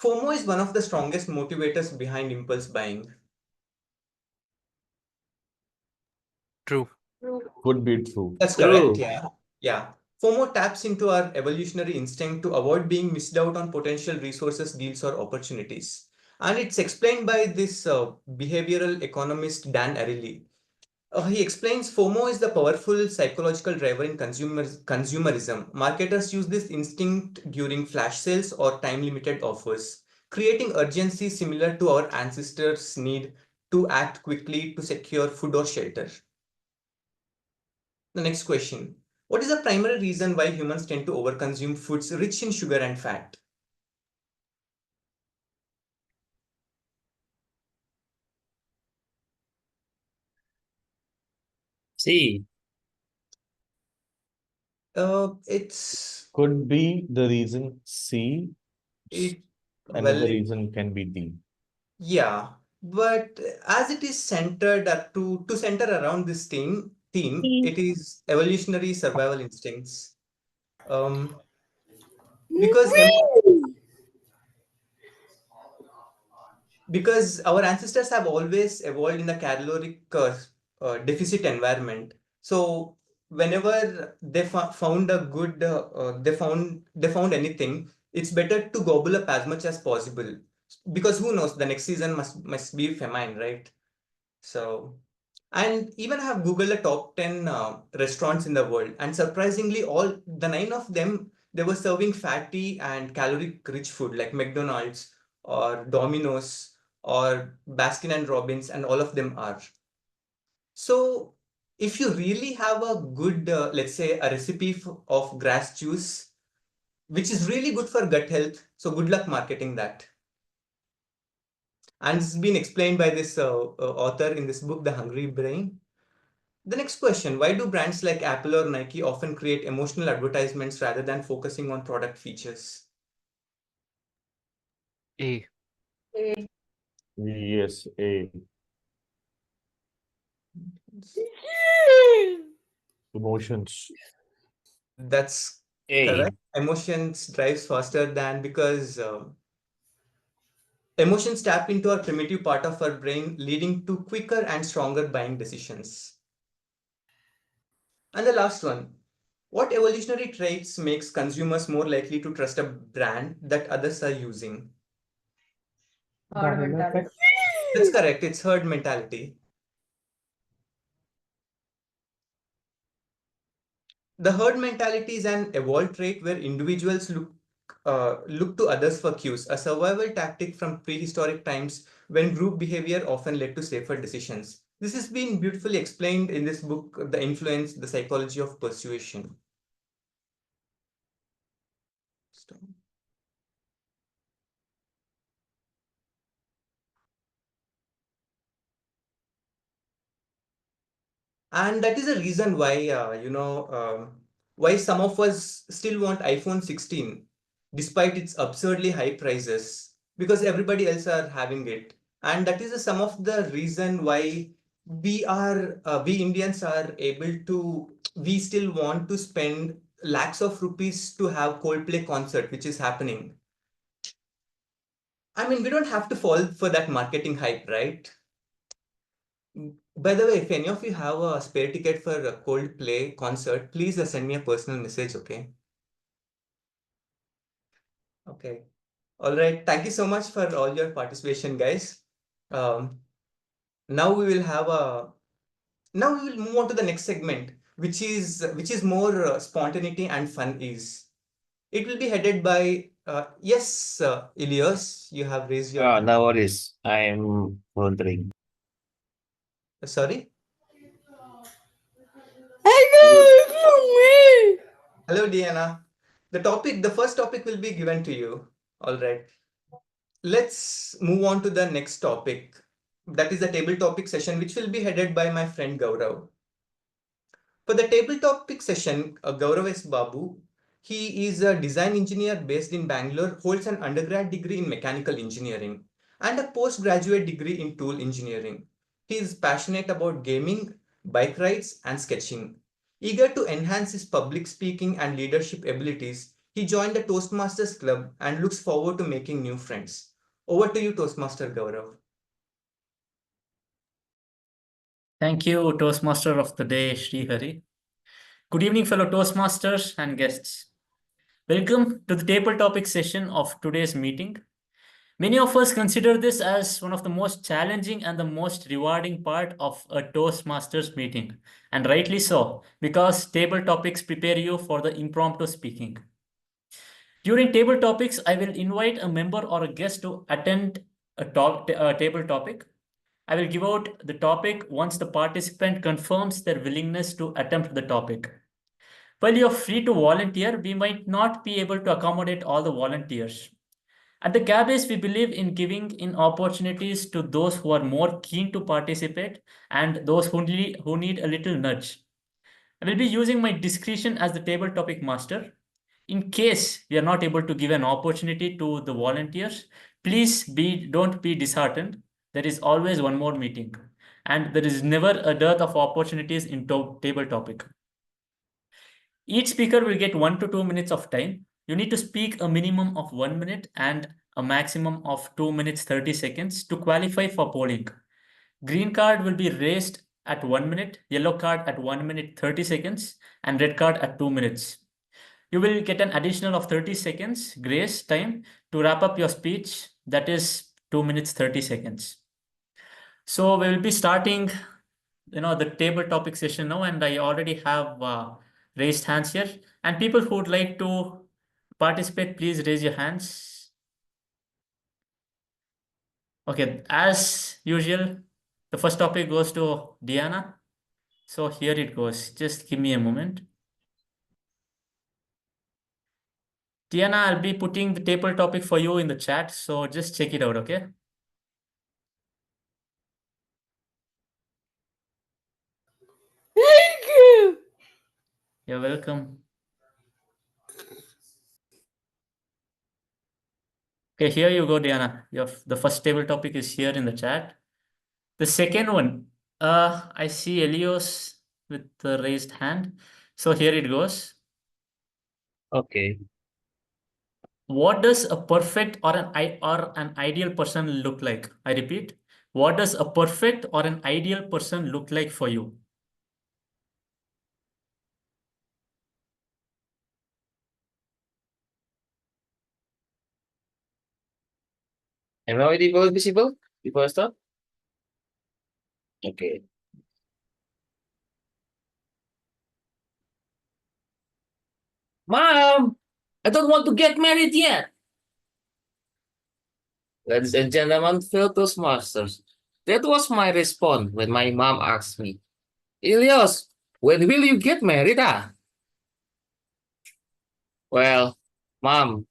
Speaker 6: FOMO is one of the strongest motivators behind impulse buying.
Speaker 11: True.
Speaker 8: Could be true.
Speaker 6: That's correct, yeah. Yeah. FOMO taps into our evolutionary instinct to avoid being missed out on potential resources, deals, or opportunities. And it's explained by this behavioral economist Dan Ariely. He explains FOMO is the powerful psychological driver in consumerism. Marketers use this instinct during flash sales or time-limited offers, creating urgency similar to our ancestors' need to act quickly to secure food or shelter. The next question. What is the primary reason why humans tend to overconsume foods rich in sugar and fat?
Speaker 12: C.
Speaker 6: It's
Speaker 8: Could be the reason C. Another
Speaker 6: well,
Speaker 8: reason can be D.
Speaker 6: yeah, but as it is centered to center around this theme, it is evolutionary survival instincts. Because because our ancestors have always evolved in a caloric deficit environment. So whenever they found a good, they found anything, it's better to gobble up as much as possible, because who knows, the next season must be famine, right? So, and even I have Googled the top 10 restaurants in the world, and surprisingly, all the 9 of them, they were serving fatty and caloric-rich food like McDonald's or Domino's or Baskin and Robbins, and all of them are. So, if you really have a good, let's say, a recipe of grass juice, which is really good for gut health, so good luck marketing that. And this has been explained by this author in this book, The Hungry Brain. The next question, why do brands like Apple or Nike often create emotional advertisements rather than focusing on product features?
Speaker 11: A.
Speaker 8: Yes, A. Emotions.
Speaker 6: That's
Speaker 12: A.
Speaker 6: correct. Emotions drives faster than, because emotions tap into our primitive part of our brain, leading to quicker and stronger buying decisions. And the last one, what evolutionary traits makes consumers more likely to trust a brand that others are using?
Speaker 5: Herd mentality.
Speaker 6: That's correct. It's herd mentality. The herd mentality is an evolved trait where individuals look to others for cues, a survival tactic from prehistoric times when group behavior often led to safer decisions. This has been beautifully explained in this book, The Influence, The Psychology of Persuasion. Stop. And that is a reason why, why some of us still want iPhone 16, despite its absurdly high prices, because everybody else are having it. And that is some of the reason why we Indians are able to, we still want to spend lakhs of rupees to have Coldplay concert, which is happening. I mean, we don't have to fall for that marketing hype, right? By the way, if any of you have a spare ticket for a Coldplay concert, please send me a personal message, okay? Okay. All right. Thank you so much for all your participation, guys. Um, now we will have a now we will move on to the next segment, which is more spontaneity and fun is. It will be headed by yes, Ilias, you have raised your hand.
Speaker 12: No worries. I'm wondering.
Speaker 6: Sorry.
Speaker 10: Hello,
Speaker 6: Hello, Diana. The first topic will be given to you. All right. Let's move on to the next topic. That is the table topic session, which will be headed by my friend Gaurav. For the table topic session, Gurav S Babu, he is a design engineer based in Bangalore, holds an undergrad degree in mechanical engineering and a postgraduate degree in tool engineering. He is passionate about gaming, bike rides, and sketching. Eager to enhance his public speaking and leadership abilities, he joined the Toastmasters Club and looks forward to making new friends. Over to you, Toastmaster Gaurav.
Speaker 15: Thank you, Toastmaster of the Day, Sreehari. Good evening, fellow Toastmasters and guests. Welcome to the table topic session of today's meeting. Many of us consider this as one of the most challenging and the most rewarding part of a Toastmasters meeting, and rightly so, because table topics prepare you for the impromptu speaking. During table topics, I will invite a member or a guest to attend a table topic. I will give out the topic once the participant confirms their willingness to attempt the topic. While you're free to volunteer, we might not be able to accommodate all the volunteers. At the Gabbys, we believe in giving in opportunities to those who are more keen to participate and those who need a little nudge. I will be using my discretion as the table topic master. In case we are not able to give an opportunity to the volunteers, please don't be disheartened. There is always one more meeting, and there is never a dearth of opportunities in table topic. Each speaker will get 1 to 2 minutes of time. You need to speak a minimum of 1 minute and a maximum of 2 minutes 30 seconds to qualify for polling. Green card will be raised at 1 minute, yellow card at 1 minute 30 seconds, and red card at 2 minutes. You will get an additional of 30 seconds grace time to wrap up your speech. That is 2 minutes 30 seconds. So we will be starting, the table topic session now, and I already have raised hands here. And people who would like to participate, please raise your hands. Okay, as usual, the first topic goes to Diana. So here it goes. Just give me a moment. Diana, I'll be putting the table topic for you in the chat, so just check it out, okay?
Speaker 10: Thank you.
Speaker 15: You're welcome. Okay, here you go, Diana. The first table topic is here in the chat. The second one, I see Elios with the raised hand. So here it goes.
Speaker 12: Okay.
Speaker 15: What does a perfect or an ideal person look like? I repeat, what does a perfect or an ideal person look like for you?
Speaker 12: Am I audible visible before I start? Okay. Mom, I don't want to get married yet. Ladies and gentlemen, fellow Toastmasters, that was my response when my mom asked me, Ilios, when will you get married? Well, Mom,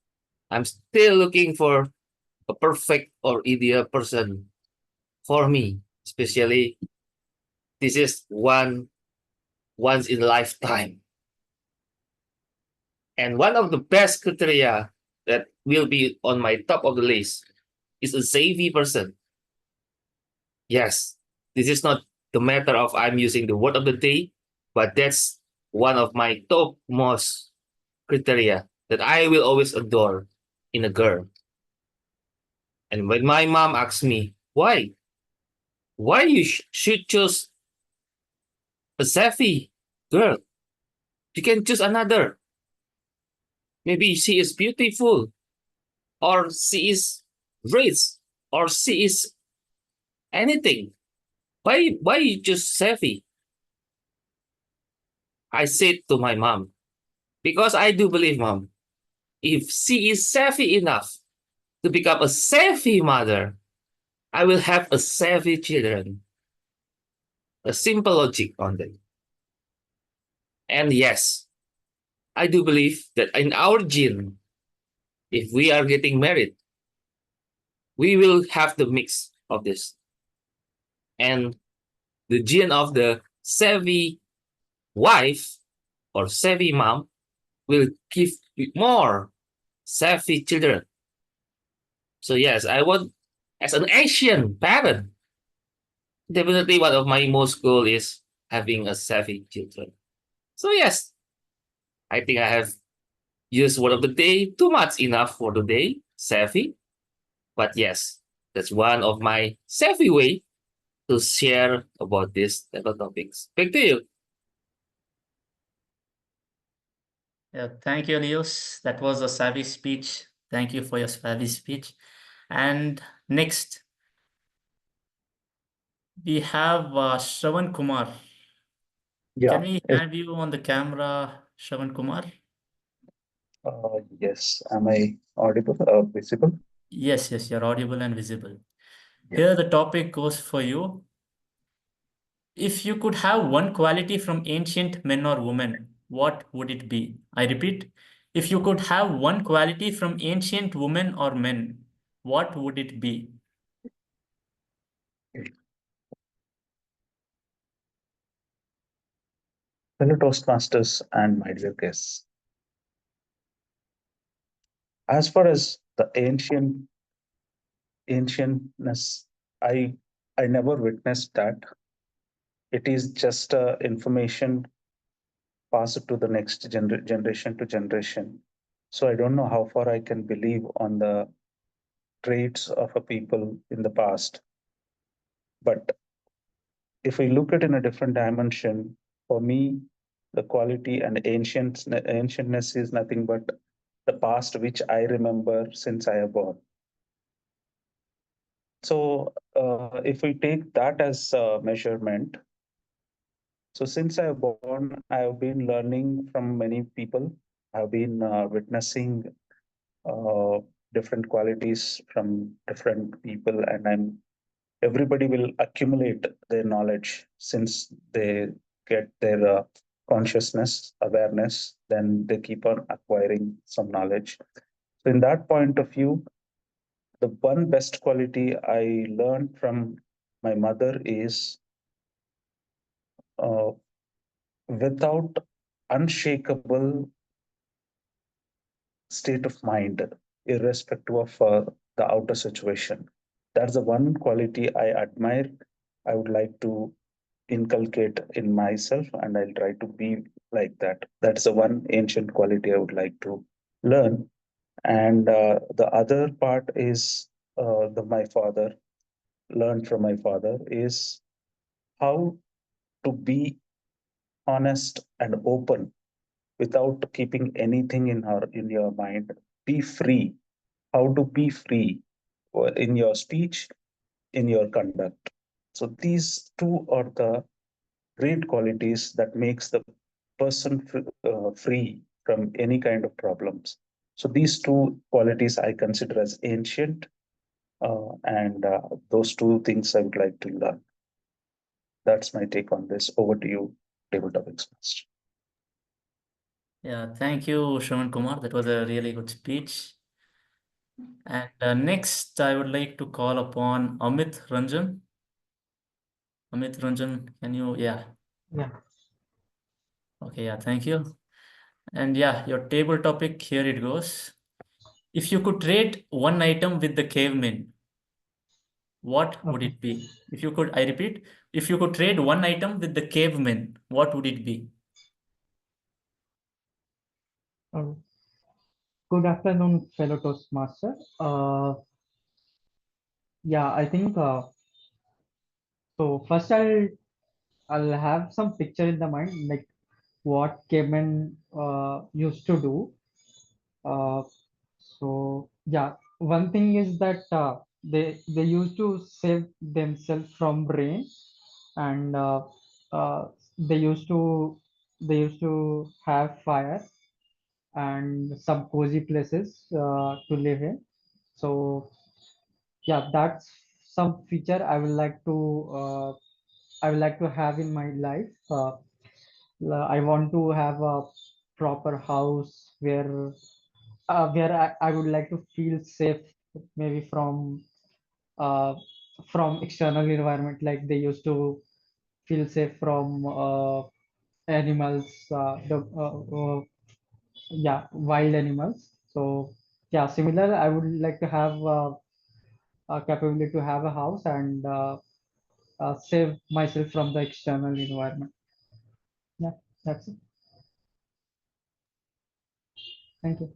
Speaker 12: I'm still looking for a perfect or ideal person for me, especially this is once in a lifetime. And one of the best criteria that will be on my top of the list is a savvy person. Yes, this is not the matter of I'm using the word of the day, but that's one of my top most criteria that I will always adore in a girl. And when my mom asks me, why Why you should choose a savvy girl? You can choose another. Maybe she is beautiful, or she is rich, or she is anything. Why you choose savvy? I said to my mom, because I do believe, mom, if she is savvy enough to become a savvy mother, I will have a savvy children. A simple logic on them. And yes, I do believe that in our gene, if we are getting married, we will have the mix of this. And the gene of the savvy wife or savvy mom will give more savvy children. So yes, I want, as an Asian parent, definitely one of my most goal is having a savvy children. So yes, I think I have used word of the day too much enough for today, savvy. But yes, that's one of my savvy way to share about these type of topics. Back to you.
Speaker 15: Yeah, thank you, Leos. That was a savvy speech. Thank you for your savvy speech. And next, we have Shravan Kumar.
Speaker 16: Yeah,
Speaker 15: Can we have you on the camera, Shravan Kumar?
Speaker 16: yes. Am I audible, visible?
Speaker 15: Yes, yes, you're audible and visible.
Speaker 16: Yeah.
Speaker 15: Here the topic goes for you. If you could have one quality from ancient men or women, what would it be? I repeat, if you could have one quality from ancient women or men, what would it be?
Speaker 16: Fellow Toastmasters and my dear guests. As far as the ancientness, I never witnessed that. It is just information passed to the next generation to generation. So I don't know how far I can believe on the traits of a people in the past. But if we look at in a different dimension, for me, the quality and ancientness is nothing but the past which I remember since I am born. So if we take that as a measurement, so since I was born, I have been learning from many people. I've been witnessing uh, different qualities from different people, and everybody will accumulate their knowledge since they get their consciousness, awareness, then they keep on acquiring some knowledge. So in that point of view, the one best quality I learned from my mother is uh, without unshakable state of mind, irrespective of the outer situation. That's the one quality I admire. I would like to inculcate in myself, and I'll try to be like that. That's the one ancient quality I would like to learn. And the other part is my father, learned from my father, is how to be honest and open without keeping anything in your mind. Be free. How to be free in your speech, in your conduct. So these two are the great qualities that makes the person free from any kind of problems. So these two qualities I consider as ancient, and those two things I would like to learn. That's my take on this. Over to you, Table Topics Master.
Speaker 15: Yeah, thank you, Shravan Kumar. That was a really good speech. And next, I would like to call upon Amit Ranjan. Amit Ranjan, can you? Yeah.
Speaker 5: Yeah.
Speaker 15: Okay, yeah, thank you. And yeah, your table topic, here it goes. If you could trade one item with the cavemen, what would it be? If you could, I repeat, if you could trade one item with the cavemen, what would it be?
Speaker 5: Good afternoon, fellow Toastmaster. Yeah, I think So first I'll have some picture in the mind, like what cavemen used to do. Uh, so yeah, one thing is that they used to save themselves from rain, and uh, they used to they used to have fire and some cozy places to live in. So yeah, that's some feature I would like to have in my life. I want to have a proper house where I would like to feel safe, maybe uh, from external environment, like they used to feel safe from animals, yeah, wild animals. So yeah, similar, I would like to have a capability to have a house and save myself from the external environment. Yeah, that's it. Thank you.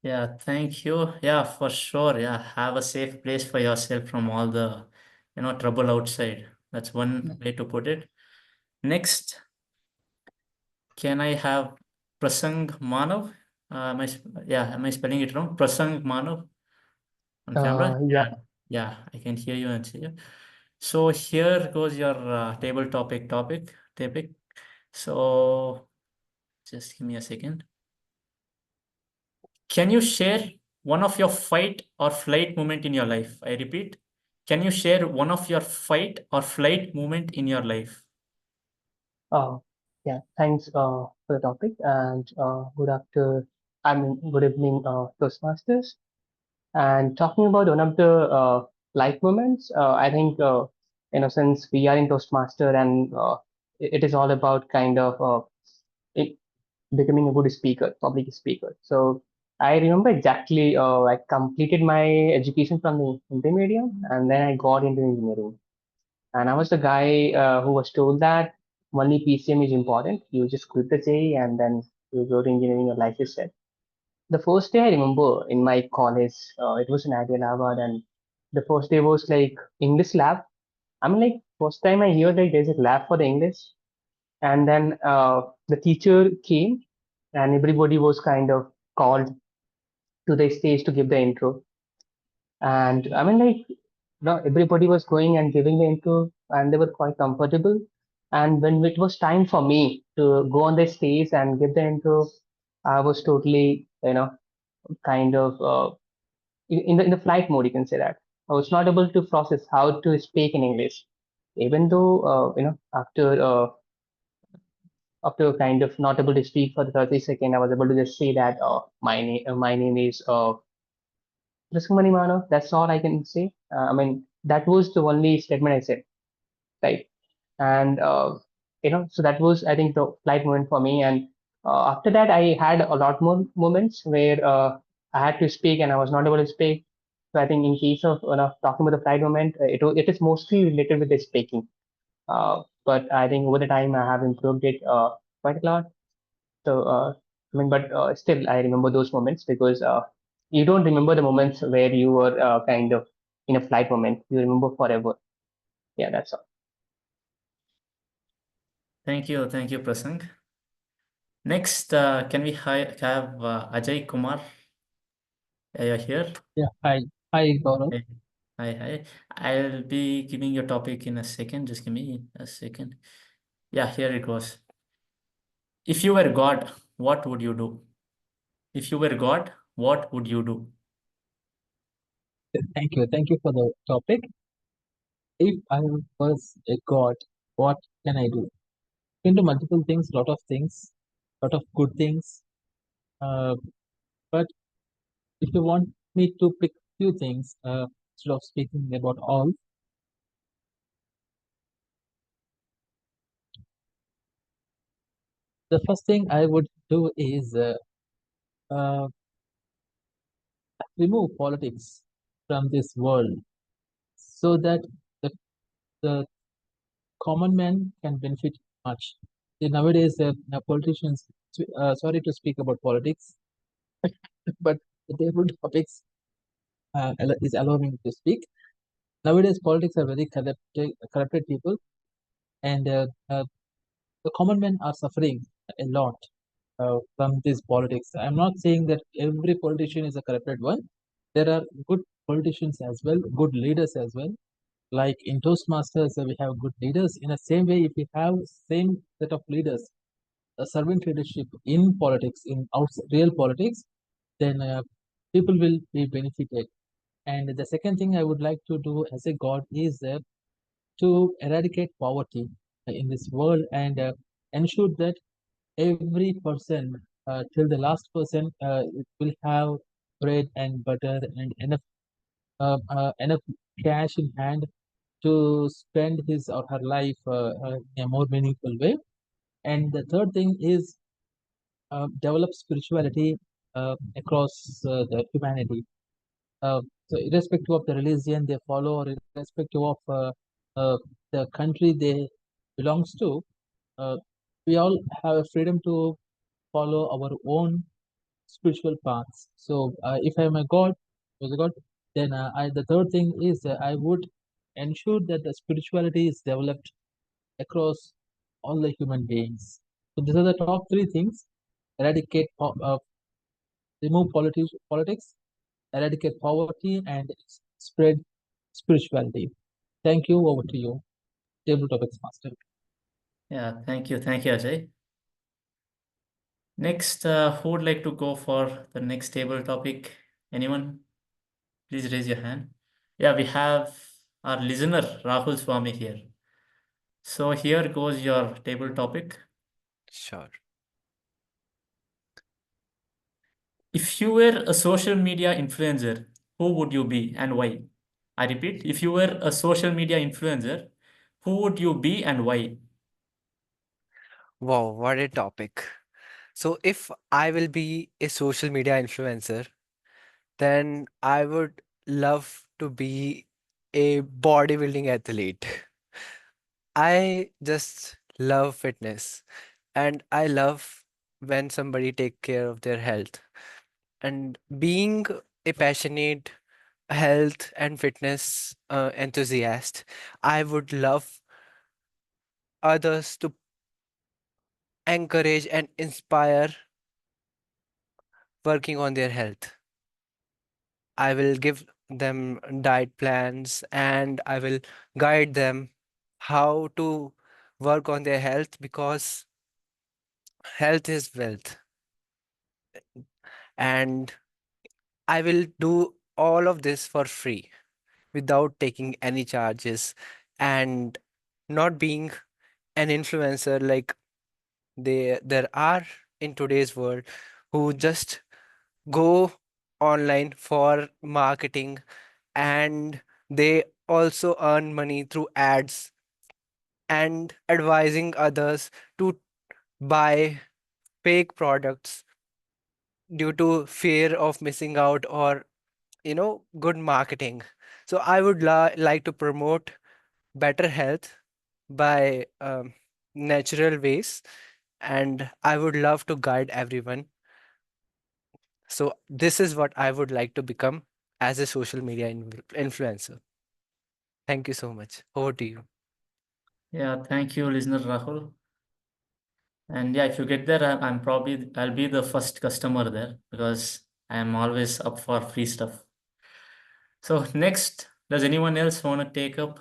Speaker 15: Yeah, thank you. Yeah, for sure. Yeah, have a safe place for yourself from all the, trouble outside. That's one way to put it. Next, can I have Prasang Manav? Am I spelling it wrong? Prasang Manav on camera?
Speaker 17: Yeah.
Speaker 15: Yeah, I can hear you and see you. So here goes your table topic. So just give me a second. Can you share one of your fight or flight moment in your life? I repeat, can you share one of your fight or flight moment in your life?
Speaker 17: Yeah. Thanks for the topic and good evening, Toastmasters. And talking about one of the life moments, I think since we are in Toastmaster and it is all about kind of it, becoming a good speaker, public speaker. So I remember exactly. I completed my education from the intermediate, and then I got into engineering. And I was the guy who was told that only PCM is important. You just quit the JEE and then you go to engineering, your life is set. The first day I remember in my college, it was in Hyderabad, and the first day was like English lab. I'm like, first time I hear that there's a lab for the English. And then the teacher came and everybody was kind of called to the stage to give the intro. And I mean, like, everybody was going and giving the intro, and they were quite comfortable. And when it was time for me to go on the stage and give the intro, I was totally, kind of in the flight mode. You can say that I was not able to process how to speak in English, even though after kind of not able to speak for the 30 second, I was able to just say that my name is Prasumani Mano. That's all I can say. I mean, that was the only statement I said, right? And so that was, I think, the flight moment for me. And after that, I had a lot more moments where I had to speak and I was not able to speak. So I think in case of talking about the flight moment, it is mostly related with the speaking. But I think over the time I have improved it quite a lot. So, but still, I remember those moments because you don't remember the moments where you were kind of in a flight moment. You remember forever. Yeah, that's all.
Speaker 15: Thank you, Prasang. Next, can we have Ajay Kumar? You're here.
Speaker 18: Yeah, hi, Gaurav.
Speaker 15: Hi. I'll be giving your topic in a second. Just give me a second. Yeah, here it goes. If you were God, what would you do? If you were God, what would you do?
Speaker 18: Thank you for the topic. If I was a god, what can I do? Can do multiple things, lot of good things. But if you want me to pick few things, instead of speaking about all, the first thing I would do is uh, remove politics from this world so that the common man can benefit much. Nowadays, politicians, sorry to speak about politics, but the table topics is allowing me to speak. nowadays politics are very corrupted people, and the common men are suffering a lot from this politics. I'm not saying that every politician is a corrupted one. There are good politicians as well, good leaders as well. Like in Toastmasters, we have good leaders. In the same way, if we have same set of leaders, a servant leadership in politics, in real politics, then people will be benefited. And the second thing I would like to do as a god is to eradicate poverty in this world and ensure that every person, till the last person, will have bread and butter and enough cash in hand to spend his or her life in a more meaningful way. And the third thing is develop spirituality across the humanity. So irrespective of the religion they follow or irrespective of the country they belongs to, we all have a freedom to follow our own spiritual paths. So if I am a god, was a god, then the third thing is I would ensure that the spirituality is developed across all the human beings. So these are the top three things: eradicate, remove politics, eradicate poverty, and spread spirituality. Thank you. Over to you, Table Topics Master.
Speaker 15: Yeah, thank you, Ajay. Next, who would like to go for the next table topic? Anyone? Please raise your hand. Yeah, we have our listener Rahul Swami here. So here goes your table topic.
Speaker 11: Sure.
Speaker 15: If you were a social media influencer, who would you be and why? I repeat, if you were a social media influencer, who would you be and why?
Speaker 11: Wow, what a topic. So if I will be a social media influencer, then I would love to be a bodybuilding athlete. I just love fitness and I love when somebody take care of their health. And being a passionate health and fitness enthusiast, I would love others to encourage and inspire working on their health. I will give them diet plans and I will guide them how to work on their health because health is wealth. And I will do all of this for free without taking any charges and not being an influencer like there are in today's world who just go online for marketing and they also earn money through ads and advising others to buy fake products due to fear of missing out or good marketing. So I would like to promote better health by natural ways and I would love to guide everyone. So this is what I would like to become as a social media influencer. Thank you so much. Over to you.
Speaker 15: Yeah, thank you, listener Rahul. And yeah, if you get there, I'll be the first customer there because I am always up for free stuff. So next, does anyone else want to take up?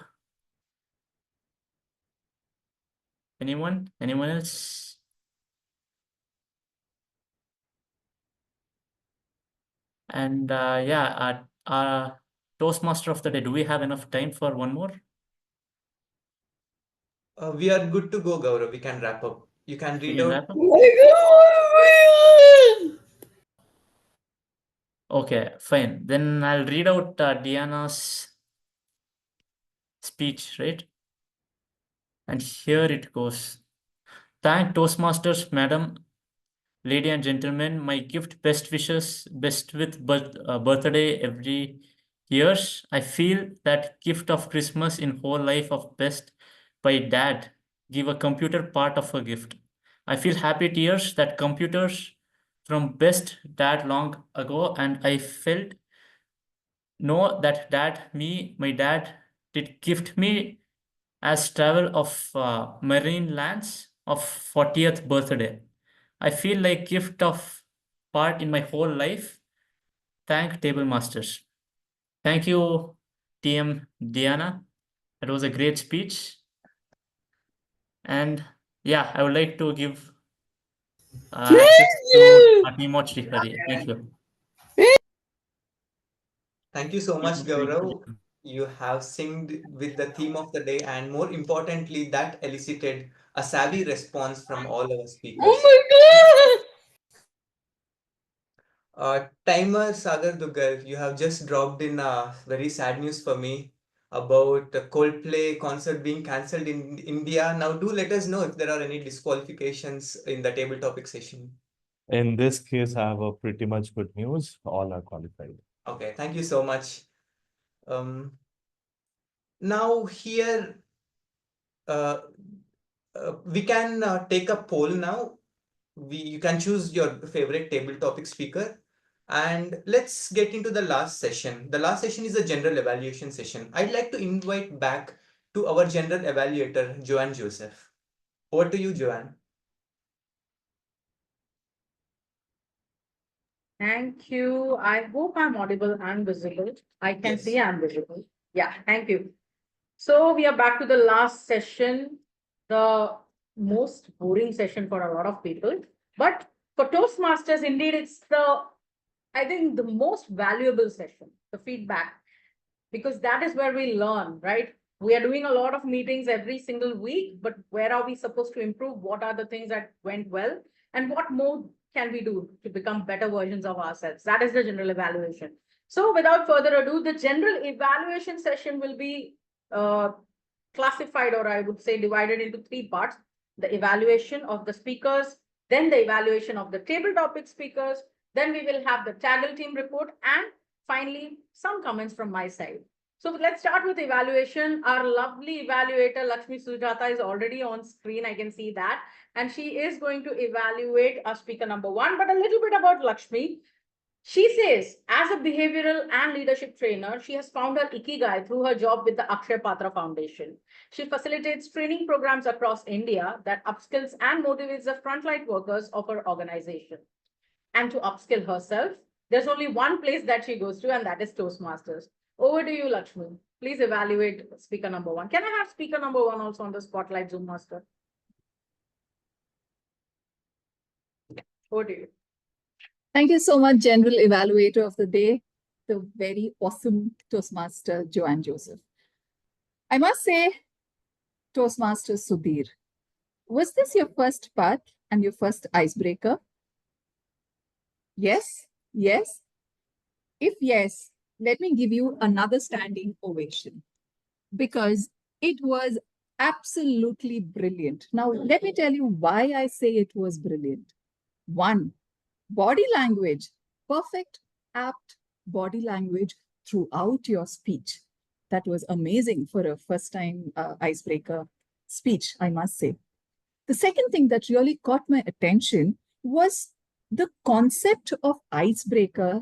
Speaker 15: Anyone? Anyone else? And yeah, our Toastmaster of the day, do we have enough time for one more?
Speaker 6: We are good to go, Gaurav. We can wrap up. You can read out.
Speaker 15: Okay, fine. Then I'll read out Diana's speech, right? And here it goes. Thank Toastmasters, madam. Lady and gentlemen, my gift, best wishes, best with birthday every years. I feel that gift of Christmas in whole life of best by dad. Give a computer part of a gift. I feel happy tears that computers from best dad long ago, and I felt know that dad, me, my dad did gift me as travel of marine lands of 40th birthday. I feel like gift of part in my whole life. Thank Table Masters. Thank you, TM Diana. It was a great speech. And yeah, I would like to give access to TMOD Sreehari. Thank you.
Speaker 6: Thank you so much, Gaurav. You have synced with the theme of the day, and more importantly, that elicited a savvy response from all our speakers. Timer Sagar Duggal, you have just dropped in very sad news for me about the Coldplay concert being cancelled in India. Now, do let us know if there are any disqualifications in the table topic session.
Speaker 8: In this case, I have a pretty much good news. All are qualified.
Speaker 6: Okay, thank you so much. Now here we can take a poll now. You can choose your favorite table topic speaker. And let's get into the last session. The last session is a general evaluation session. I'd like to invite back to our general evaluator, Joane Joseph. Over to you, Joane.
Speaker 7: Thank you. I hope I'm audible and visible. I can see I'm visible. Yeah, thank you. So we are back to the last session, the most boring session for a lot of people. But for Toastmasters, indeed, it's I think the most valuable session, the feedback, because that is where we learn, right? We are doing a lot of meetings every single week, but where are we supposed to improve? What are the things that went well? And what more can we do to become better versions of ourselves? That is the general evaluation. So without further ado, the general evaluation session will be classified, or I would say divided into 3 parts: the evaluation of the speakers, then the evaluation of the table topic speakers, then we will have the TAGL team report, and finally some comments from my side. So let's start with evaluation. Our lovely evaluator, Lakshmi Sujatha, is already on screen. I can see that. And she is going to evaluate our speaker number 1. But a little bit about Lakshmi. She says, as a behavioral and leadership trainer, she has found her ikigai through her job with the Acharya Foundation. She facilitates training programs across India that upskills and motivates the frontline workers of her organization. And to upskill herself, there's only one place that she goes to, and that is Toastmasters. Over to you, Lakshmi. Please evaluate speaker number 1. Can I have speaker number 1 also on the spotlight, Zoom Master? Over to you.
Speaker 19: Thank you so much, General Evaluator of the Day, the very awesome Toastmaster, Joane Joseph. I must say, Toastmaster Sudhir, was this your first part and your first icebreaker? Yes? Yes? If yes, let me give you another standing ovation, because it was absolutely brilliant. Now, let me tell you why I say it was brilliant. 1, body language, perfect, apt body language throughout your speech. That was amazing for a first-time icebreaker speech, I must say. The second thing that really caught my attention was the concept of icebreaker,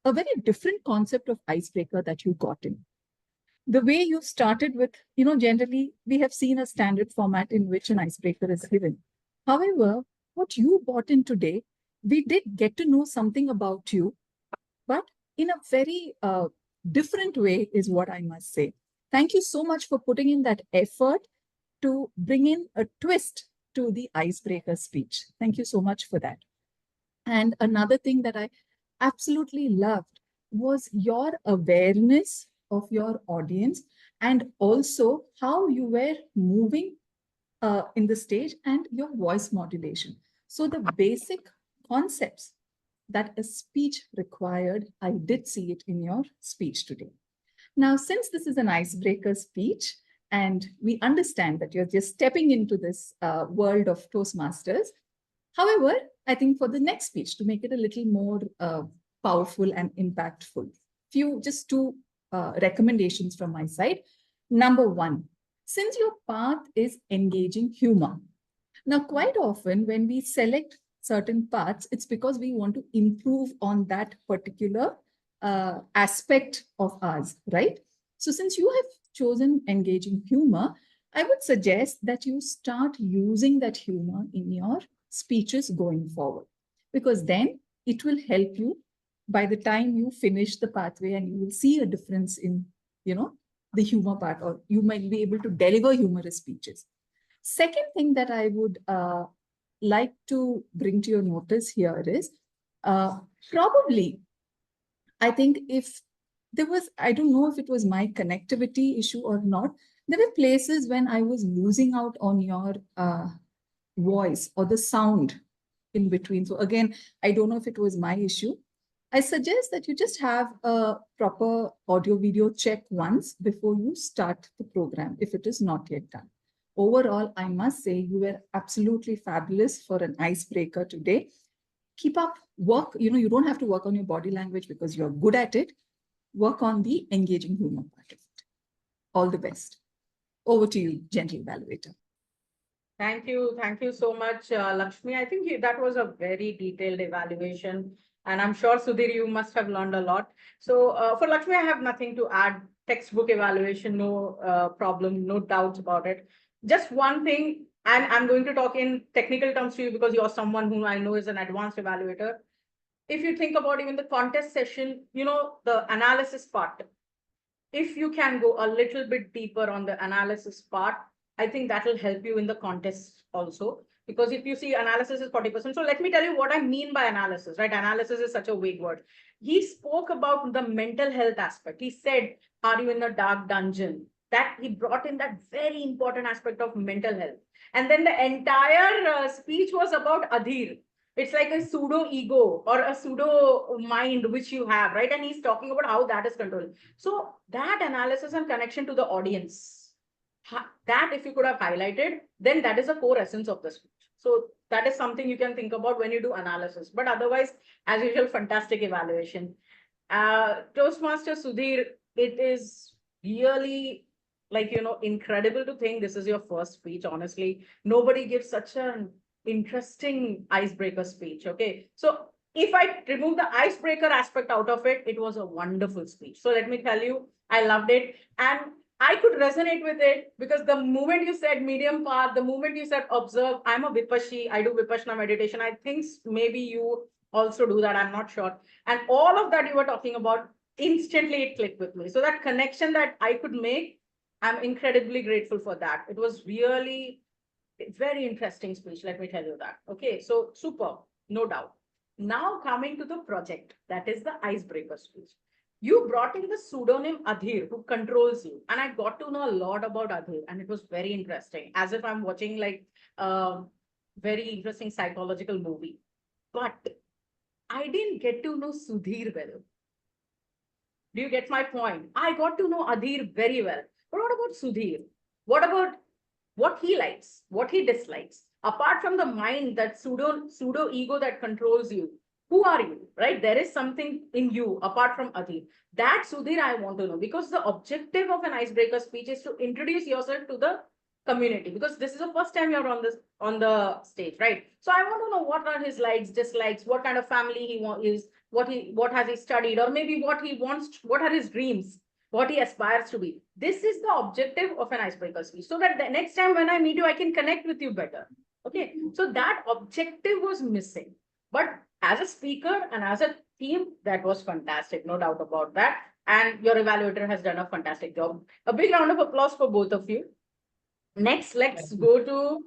Speaker 19: a very different concept of icebreaker that you got in. The way you started with, generally we have seen a standard format in which an icebreaker is given. However, what you brought in today, we did get to know something about you, but in a very different way is what I must say. Thank you so much for putting in that effort to bring in a twist to the icebreaker speech. Thank you so much for that. And another thing that I absolutely loved was your awareness of your audience, and also how you were moving in the stage and your voice modulation. So the basic concepts that a speech required, I did see it in your speech today. Now, since this is an icebreaker speech, and we understand that you're just stepping into this world of Toastmasters, however, I think for the next speech, to make it a little more powerful and impactful, just two recommendations from my side. Number 1, since your path is engaging humor. Now, quite often when we select certain paths, it's because we want to improve on that particular aspect of ours, right? So since you have chosen engaging humor, I would suggest that you start using that humor in your speeches going forward, because then it will help you by the time you finish the pathway, and you will see a difference in, the humor part, or you might be able to deliver humorous speeches. Second thing that I would like to bring to your notice here is probably, I think if there was, I don't know if it was my connectivity issue or not, there were places when I was losing out on your voice or the sound in between. So again, I don't know if it was my issue. I suggest that you just have a proper audio video check once before you start the program, if it is not yet done. Overall, I must say you were absolutely fabulous for an icebreaker today. Keep up, work, you don't have to work on your body language because you're good at it. Work on the engaging humor part of it. All the best. Over to you, gentle evaluator.
Speaker 7: Thank you so much, Lakshmi. I think that was a very detailed evaluation, and I'm sure, Sudhir, you must have learned a lot. So for Lakshmi, I have nothing to add. Textbook evaluation, no problem, no doubts about it. Just one thing, and I'm going to talk in technical terms to you because you're someone who I know is an advanced evaluator. If you think about even the contest session, the analysis part, if you can go a little bit deeper on the analysis part, I think that will help you in the contest also. Because if you see analysis is 40%. So let me tell you what I mean by analysis, right? Analysis is such a vague word. He spoke about the mental health aspect. He said, are you in a dark dungeon? That he brought in that very important aspect of mental health. And then the entire speech was about Adhir. It's like a pseudo ego or a pseudo mind which you have, right? And he's talking about how that is controlled. So that analysis and connection to the audience, that if you could have highlighted, then that is a core essence of the speech. So that is something you can think about when you do analysis. But otherwise, as usual, fantastic evaluation. Toastmaster Sudhir, it is really incredible to think this is your first speech. Honestly, nobody gives such an interesting icebreaker speech. Okay, so if I remove the icebreaker aspect out of it, it was a wonderful speech. So let me tell you, I loved it. And I could resonate with it because the moment you said medium path, the moment you said observe, I'm a Vipashi, I do Vipassana meditation. I think maybe you also do that, I'm not sure. And all of that you were talking about, instantly it clicked with me. So that connection that I could make, I'm incredibly grateful for that. It was really very interesting speech, let me tell you that. Okay, so super, no doubt. Now coming to the project, that is the icebreaker speech. You brought in the pseudonym Adhir, who controls you. And I got to know a lot about Adhir, and it was very interesting, as if I'm watching like a very interesting psychological movie. But I didn't get to know Sudhir well. Do you get my point? I got to know Adhir very well. But what about Sudhir? What about what he likes, what he dislikes? Apart from the mind, that pseudo ego that controls you, who are you, right? There is something in you apart from Adhir. That Sudhir I want to know, because the objective of an icebreaker speech is to introduce yourself to the community, because this is the first time you're on the stage, right? So I want to know what are his likes, dislikes, what kind of family he is, what has he studied, or maybe what he wants, what are his dreams, what he aspires to be. This is the objective of an icebreaker speech, so that the next time when I meet you, I can connect with you better. Okay, so that objective was missing. But as a speaker and as a team, that was fantastic, no doubt about that. And your evaluator has done a fantastic job. A big round of applause for both of you. Next, let's go to,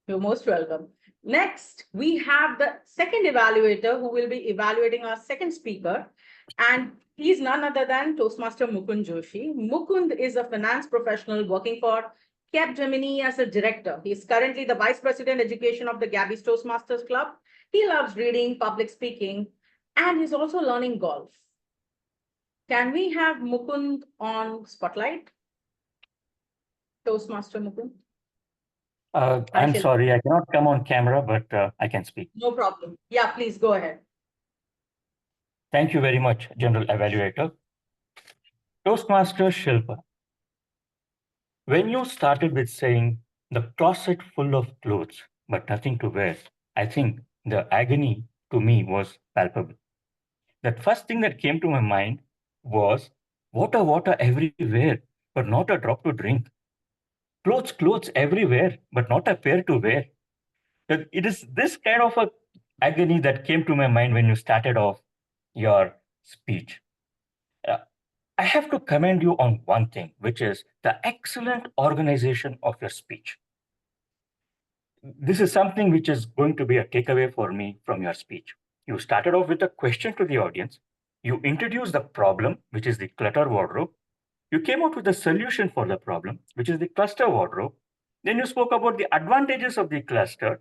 Speaker 7: you're most welcome. Next, we have the second evaluator who will be evaluating our second speaker. And he's none other than Toastmaster Mukund Joshi. Mukund is a finance professional working for Capgemini as a director. He's currently the Vice President Education of the Gabbys Toastmasters Club. He loves reading, public speaking, and he's also learning golf. Can we have Mukund on Spotlight? Toastmaster Mukund.
Speaker 20: I'm sorry, I cannot come on camera, but I can speak.
Speaker 7: No problem. Yeah, please go ahead.
Speaker 20: Thank you very much, General Evaluator. Toastmaster Shilpa, when you started with saying the closet full of clothes, but nothing to wear, I think the agony to me was palpable. The first thing that came to my mind was water everywhere, but not a drop to drink. Clothes everywhere, but not a pair to wear. It is this kind of a agony that came to my mind when you started off your speech. I have to commend you on one thing, which is the excellent organization of your speech. This is something which is going to be a takeaway for me from your speech. You started off with a question to the audience. You introduced the problem, which is the clutter wardrobe. You came out with a solution for the problem, which is the cluster wardrobe. Then you spoke about the advantages of the cluster.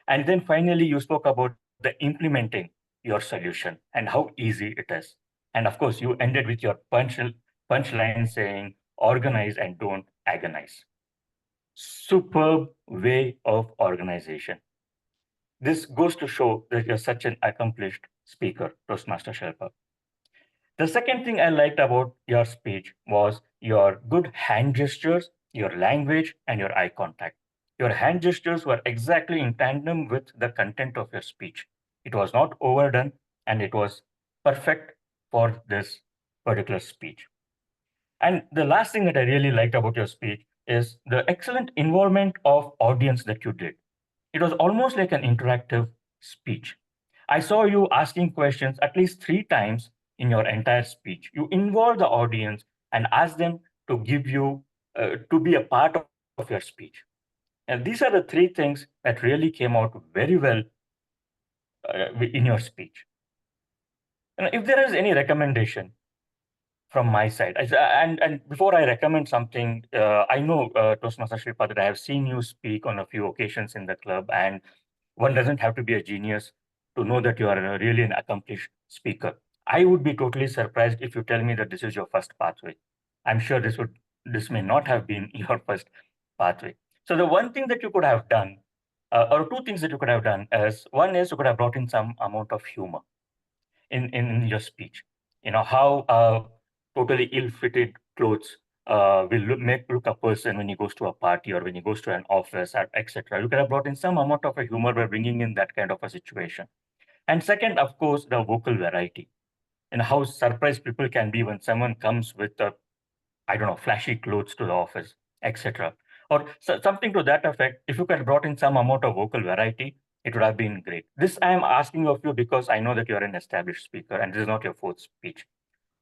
Speaker 20: And then finally, you spoke about the implementing your solution and how easy it is. And of course, you ended with your punchline saying, organize and don't agonize. Superb way of organization. This goes to show that you're such an accomplished speaker, Toastmaster Shilpa. The second thing I liked about your speech was your good hand gestures, your language, and your eye contact. Your hand gestures were exactly in tandem with the content of your speech. It was not overdone, and it was perfect for this particular speech. And the last thing that I really liked about your speech is the excellent involvement of audience that you did. It was almost like an interactive speech. I saw you asking questions at least 3 times in your entire speech. You involved the audience and asked them to give you, to be a part of your speech. And these are the 3 things that really came out very well in your speech. And if there is any recommendation from my side, and before I recommend something, I know, Toastmaster Shilpa, that I have seen you speak on a few occasions in the club, and one doesn't have to be a genius to know that you are really an accomplished speaker. I would be totally surprised if you tell me that this is your first pathway. I'm sure this may not have been your first pathway. So the one thing that you could have done, or 2 things that you could have done is, one is you could have brought in some amount of humor in your speech. You know, how totally ill-fitted clothes will look a person when he goes to a party or when he goes to an office, etc. You could have brought in some amount of a humor by bringing in that kind of a situation. And second, of course, the vocal variety, and how surprised people can be when someone comes with I don't know, flashy clothes to the office, etc. Or something to that effect. If you could have brought in some amount of vocal variety, it would have been great. This I am asking of you because I know that you are an established speaker and this is not your 4th speech.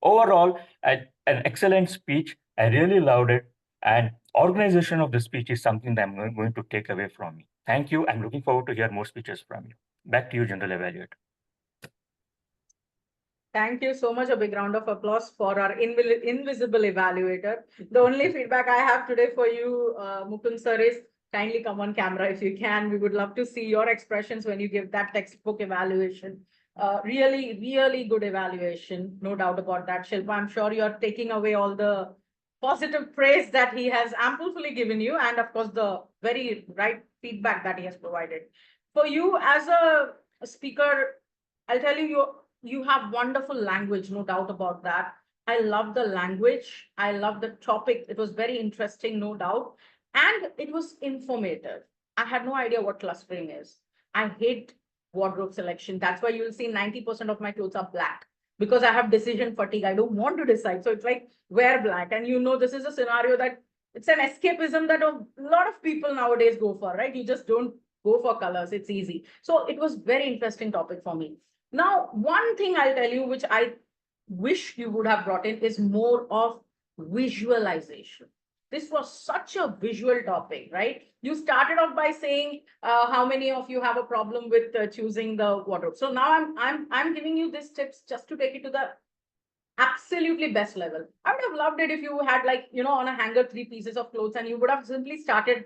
Speaker 20: Overall, an excellent speech. I really loved it. And organization of the speech is something that I'm going to take away from me. Thank you. I'm looking forward to hear more speeches from you. Back to you, General Evaluator.
Speaker 7: Thank you so much. A big round of applause for our invisible evaluator. The only feedback I have today for you, Mukund sir, is kindly come on camera if you can. We would love to see your expressions when you give that textbook evaluation. Really, really good evaluation. No doubt about that, Shilpa. I'm sure you're taking away all the positive praise that he has amply given you, and of course, the very right feedback that he has provided. For you as a speaker, I'll tell you, you have wonderful language, no doubt about that. I love the language. I love the topic. It was very interesting, no doubt. And it was informative. I had no idea what clustering is. I hate wardrobe selection. That's why you'll see 90% of my clothes are black because I have decision fatigue. I don't want to decide. So it's like, wear black. And you know, this is a scenario that it's an escapism that a lot of people nowadays go for, right? You just don't go for colors. It's easy. So it was very interesting topic for me. Now, one thing I'll tell you, which I wish you would have brought in, is more of visualization. This was such a visual topic, right? You started off by saying how many of you have a problem with choosing the wardrobe. So now I'm giving you these tips just to take it to the absolutely best level. I would have loved it if you had, like, you know, on a hanger 3 pieces of clothes and you would have simply started,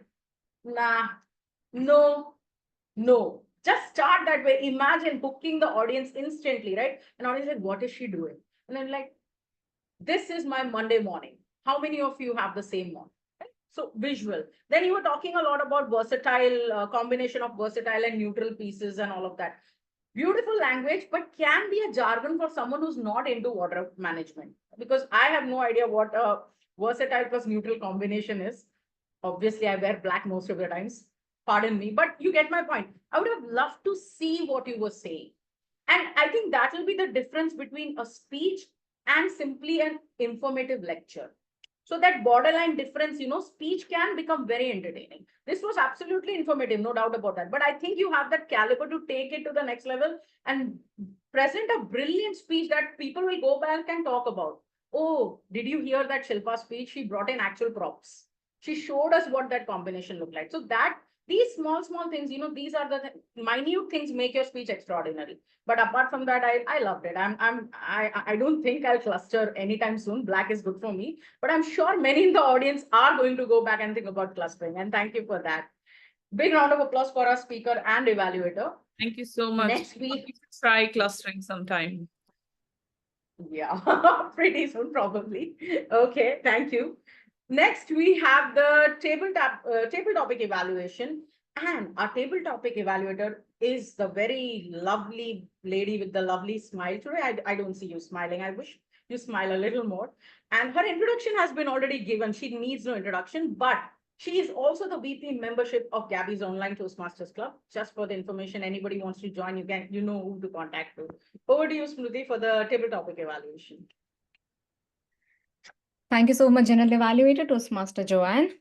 Speaker 7: nah, no, no. Just start that way. Imagine hooking the audience instantly, right? And audience like, what is she doing? And then like, this is my Monday morning. How many of you have the same one? Right? So visual. Then you were talking a lot about versatile, combination of versatile and neutral pieces and all of that. Beautiful language, but can be a jargon for someone who's not into wardrobe management. Because I have no idea what a versatile plus neutral combination is. Obviously, I wear black most of the times. Pardon me, but you get my point. I would have loved to see what you were saying. And I think that will be the difference between a speech and simply an informative lecture. So that borderline difference, speech can become very entertaining. This was absolutely informative, no doubt about that. But I think you have that caliber to take it to the next level and present a brilliant speech that people will go back and talk about. Oh, did you hear that Shilpa speech? She brought in actual props. She showed us what that combination looked like. So that these small things, these are the minute things make your speech extraordinary. But apart from that, I loved it. I don't think I'll cluster anytime soon. Black is good for me, but I'm sure many in the audience are going to go back and think about clustering. And thank you for that. Big round of applause for our speaker and evaluator.
Speaker 14: Thank you so much.
Speaker 7: Next week,
Speaker 14: we should try clustering sometime.
Speaker 7: Yeah, pretty soon probably. Okay, thank you. Next, we have the table topic evaluation, and our table topic evaluator is the very lovely lady with the lovely smile. Today, I don't see you smiling. I wish you smile a little more. And her introduction has been already given. She needs no introduction, but she is also the VP membership of Gabbys Online Toastmasters Club. Just for the information, anybody wants to join, you know who to contact to. Over to you, Smruti, for the table topic evaluation.
Speaker 2: Thank you so much, General Evaluator, Toastmaster Joanne.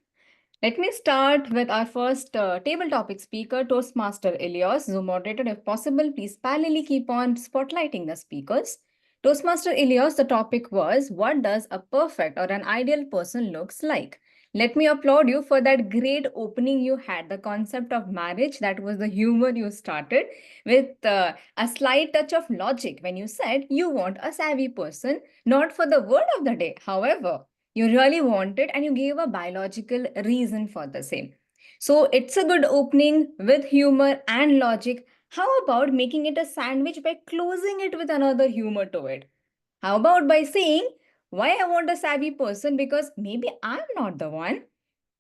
Speaker 2: Let me start with our first table topic speaker, Toastmaster Elias. Zoom moderator, if possible, please parallelly keep on spotlighting the speakers. Toastmaster Elias, the topic was, what does a perfect or an ideal person looks like? Let me applaud you for that great opening you had, the concept of marriage. That was the humor you started with a slight touch of logic when you said you want a savvy person, not for the word of the day. However, you really want it and you gave a biological reason for the same. So it's a good opening with humor and logic. How about making it a sandwich by closing it with another humor to it? How about by saying, why I want a savvy person? Because maybe I'm not the one.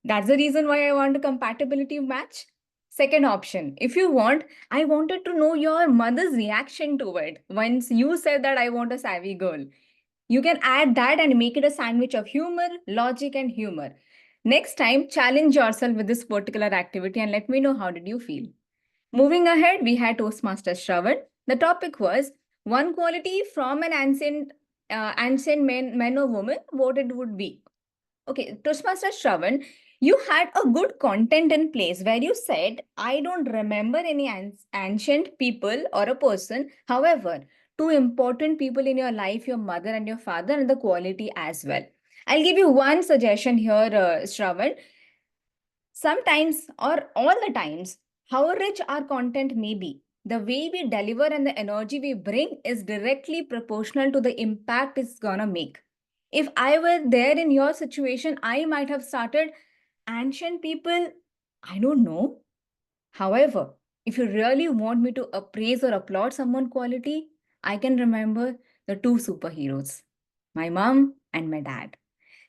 Speaker 2: That's the reason why I want a compatibility match. Second option, if you want, I wanted to know your mother's reaction to it once you said that I want a savvy girl. You can add that and make it a sandwich of humor, logic, and humor. Next time, challenge yourself with this particular activity and let me know how did you feel. Moving ahead, we had Toastmaster Shravan. The topic was one quality from an ancient man or woman, what it would be. Okay, Toastmaster Shravan, you had a good content in place where you said, I don't remember any ancient people or a person. However, two important people in your life, your mother and your father, and the quality as well. I'll give you one suggestion here, Shravan. Sometimes or all the times, how rich our content may be, the way we deliver and the energy we bring is directly proportional to the impact it's gonna make. If I were there in your situation, I might have started ancient people, I don't know. However, if you really want me to appraise or applaud someone quality, I can remember the two superheroes, my mom and my dad.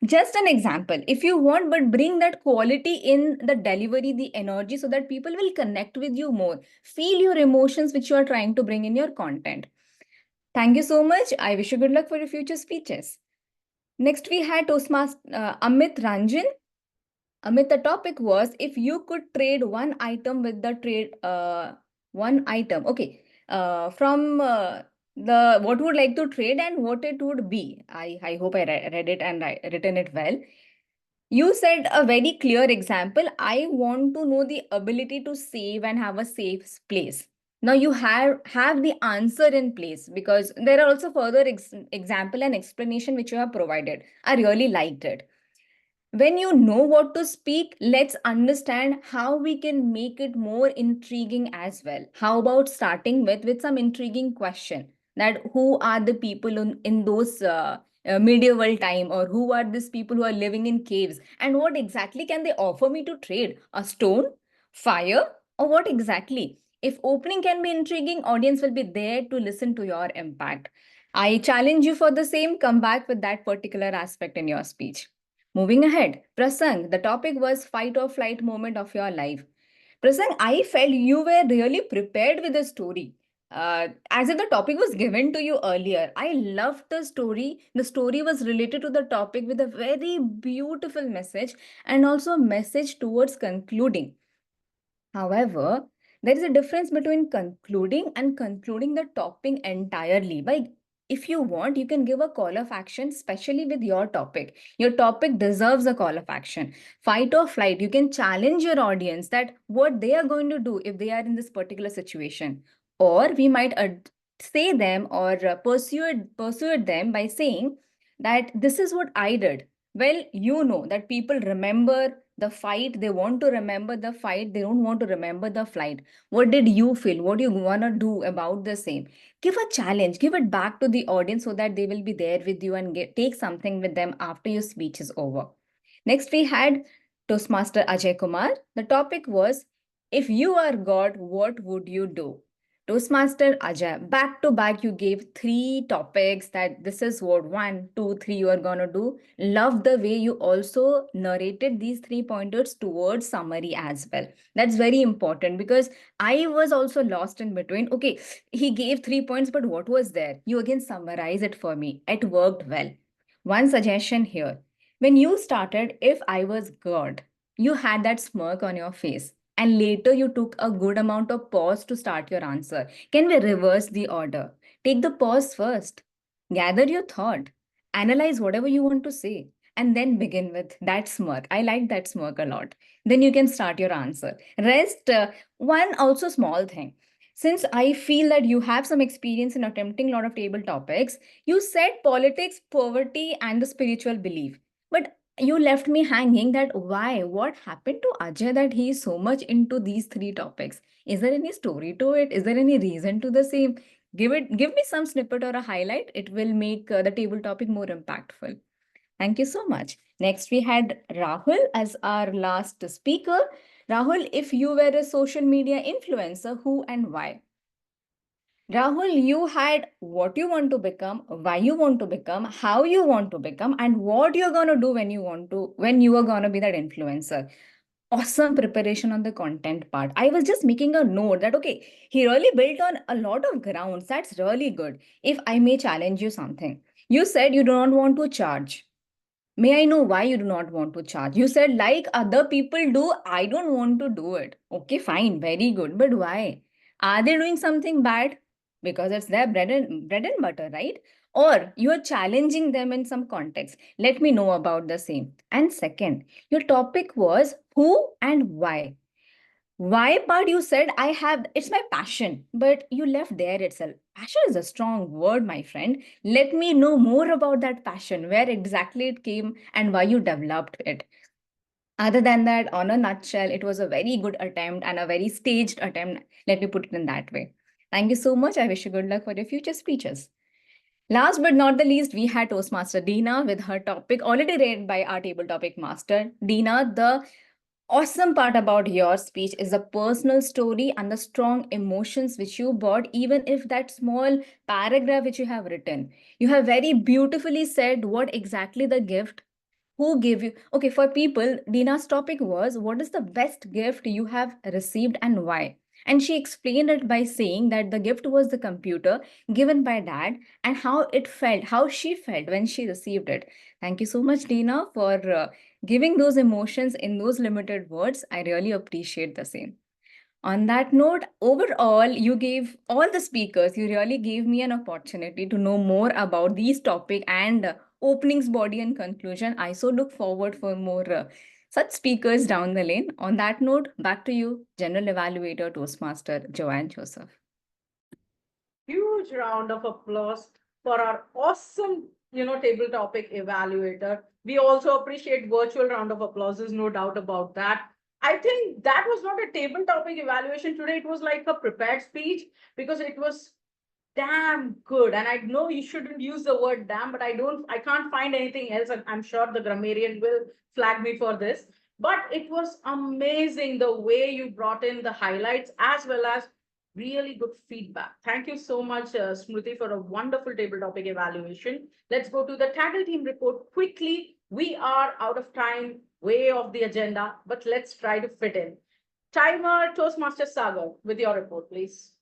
Speaker 2: Just an example, if you want, but bring that quality in the delivery, the energy, so that people will connect with you more, feel your emotions which you are trying to bring in your content. Thank you so much. I wish you good luck for your future speeches. Next, we had Toastmaster Amit Ranjan. Amit, the topic was if you could trade one item with the one item. Okay. From the what would like to trade and what it would be. I hope I read it and I written it well. You said a very clear example. I want to know the ability to save and have a safe place. Now you have the answer in place because there are also further example and explanation which you have provided. I really liked it. When you know what to speak, let's understand how we can make it more intriguing as well. How about starting with some intriguing question that who are the people in those medieval time, or who are these people who are living in caves, and what exactly can they offer me to trade? A stone, fire, or what exactly? If opening can be intriguing, audience will be there to listen to your impact. I challenge you for the same. Come back with that particular aspect in your speech. Moving ahead, Prasang, the topic was fight or flight moment of your life. Prasang, I felt you were really prepared with the story. As if the topic was given to you earlier. I loved the story. The story was related to the topic with a very beautiful message and also a message towards concluding. However, there is a difference between concluding and concluding the topic entirely by if you want, you can give a call of action, especially with your topic. Your topic deserves a call of action. Fight or flight, you can challenge your audience that what they are going to do if they are in this particular situation. Or we might say them or persuade them by saying that this is what I did. Well, you know that people remember the fight, they want to remember the fight, they don't want to remember the flight. What did you feel? What do you want to do about the same? Give a challenge, give it back to the audience so that they will be there with you and take something with them after your speech is over. Next, we had Toastmaster Ajay Kumar. The topic was, if you are God, what would you do? Toastmaster Ajay, back to back, you gave 3 topics that this is what 1, 2, 3 you are going to do. Love the way you also narrated these 3 pointers towards summary as well. That's very important because I was also lost in between. Okay, he gave 3 points, but what was there? You again summarize it for me. It worked well. One suggestion here. When you started, if I was God, you had that smirk on your face. And later you took a good amount of pause to start your answer. Can we reverse the order? Take the pause first. Gather your thought. Analyze whatever you want to say. And then begin with that smirk. I like that smirk a lot. Then you can start your answer. Rest, one also small thing. Since I feel that you have some experience in attempting a lot of table topics, you said politics, poverty, and the spiritual belief. But you left me hanging that why? What happened to Ajay that he is so much into these 3 topics? Is there any story to it? Is there any reason to the same? Give me some snippet or a highlight. It will make the table topic more impactful. Thank you so much. Next, we had Rahul as our last speaker. Rahul, if you were a social media influencer, who and why? Rahul, you had what you want to become, why you want to become, how you want to become, and what you're going to do when you are going to be that influencer. Awesome preparation on the content part. I was just making a note that, okay, he really built on a lot of grounds. That's really good. If I may challenge you something, you said you do not want to charge. May I know why you do not want to charge? You said, like other people do, I don't want to do it. Okay, fine, very good. But why? Are they doing something bad? Because it's their bread and butter, right? Or you are challenging them in some context. Let me know about the same. And second, your topic was who and why. Why part you said it's my passion, but you left there itself. Passion is a strong word, my friend. Let me know more about that passion, where exactly it came and why you developed it. Other than that, on a nutshell, it was a very good attempt and a very staged attempt. Let me put it in that way. Thank you so much. I wish you good luck for your future speeches. Last but not the least, we had Toastmaster Dina with her topic already read by our table topic master. Dina, the awesome part about your speech is the personal story and the strong emotions which you brought, even if that small paragraph which you have written. You have very beautifully said what exactly the gift, who gave you. Okay, for people, Dina's topic was what is the best gift you have received and why? And she explained it by saying that the gift was the computer given by dad and how it felt, how she felt when she received it. Thank you so much, Dina, for giving those emotions in those limited words. I really appreciate the same. On that note, overall, you gave all the speakers, you really gave me an opportunity to know more about these topic and openings, body, and conclusion. I so look forward for more such speakers down the lane. On that note, back to you, General Evaluator Toastmaster Joane Joseph.
Speaker 7: Huge round of applause for our awesome, table topic evaluator. We also appreciate virtual round of applauses, no doubt about that. I think that was not a table topic evaluation today. It was like a prepared speech because it was damn good. And I know you shouldn't use the word damn, but I can't find anything else. And I'm sure the grammarian will flag me for this. But it was amazing the way you brought in the highlights as well as really good feedback. Thank you so much, Smruti, for a wonderful table topic evaluation. Let's go to the TAGL team report quickly. We are out of time, way off the agenda, but let's try to fit in. Timer, Toastmaster Sagar, with your report, please.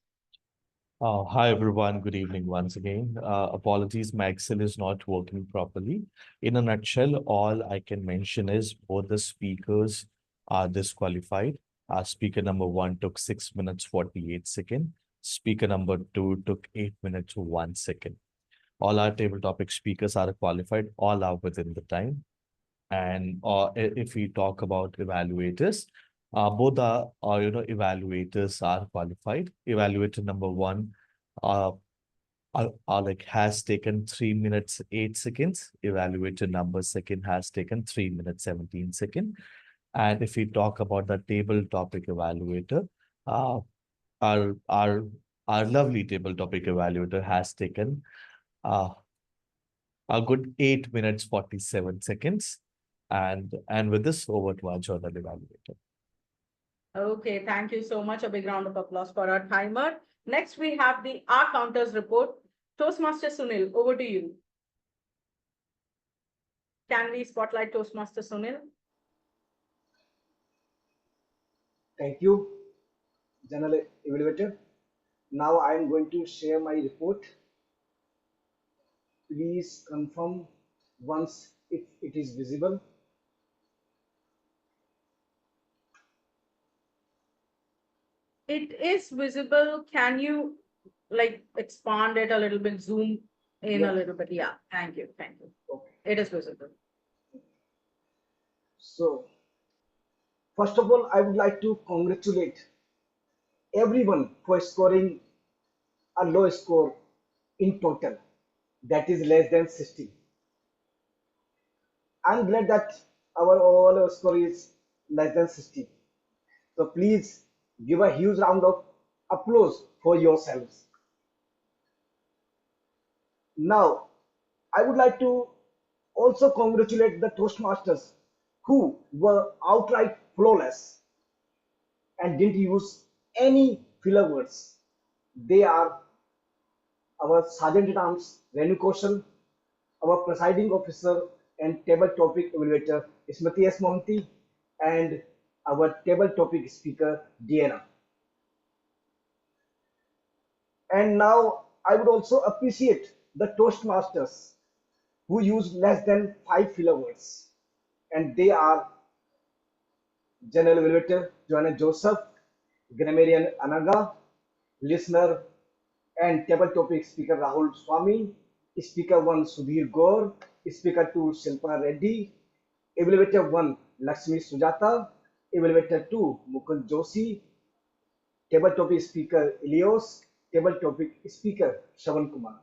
Speaker 8: Hi, everyone. Good evening once again. Apologies, my Excel is not working properly. In a nutshell, all I can mention is both the speakers are disqualified. Speaker number 1 took 6 minutes, 48 seconds. Speaker number 2 took 8 minutes, 1 second. All our table topic speakers are qualified, all are within the time. And if we talk about evaluators, both evaluators are qualified. Evaluator number one has taken 3 minutes 8 seconds. Evaluator number second has taken 3 minutes 17 seconds. And if we talk about the table topic evaluator, our lovely table topic evaluator has taken a good 8 minutes 47 seconds. And with this, over to our journal evaluator.
Speaker 7: Okay, thank you so much. A big round of applause for our timer. Next, we have the R counters report. Toastmaster Sunil, over to you. Can we spotlight Toastmaster Sunil?
Speaker 9: Thank you, General Evaluator. Now I am going to share my report. Please confirm once if it is visible.
Speaker 7: It is visible. Can you expand it a little bit, zoom in a little bit? Yeah, thank you. Thank you.
Speaker 9: Okay.
Speaker 7: It is visible.
Speaker 9: So, first of all, I would like to congratulate everyone for scoring a low score in total, that is less than 60. I'm glad that our overall score is less than 60. So please give a huge round of applause for yourselves. Now, I would like to also congratulate the Toastmasters who were outright flawless and didn't use any filler words. They are our Sergeant at Arms Renu Kaushal, our Presiding Officer and Table Topic Evaluator Smruti S Mohanty, and our Table Topic Speaker Diana. And now I would also appreciate the Toastmasters who use less than 5 filler words, and they are General Evaluator Joane Joseph, Grammarian Anaga, Listener and Table Topic Speaker Rahul Swami, Speaker 1 Sudhir Gaur, Speaker 2 Shilpa Reddy, Evaluator 1 Lakshmi Sujatha, Evaluator 2 Mukund Joshi, Table Topic Speaker Elios, Table Topic Speaker Shravan Kumar.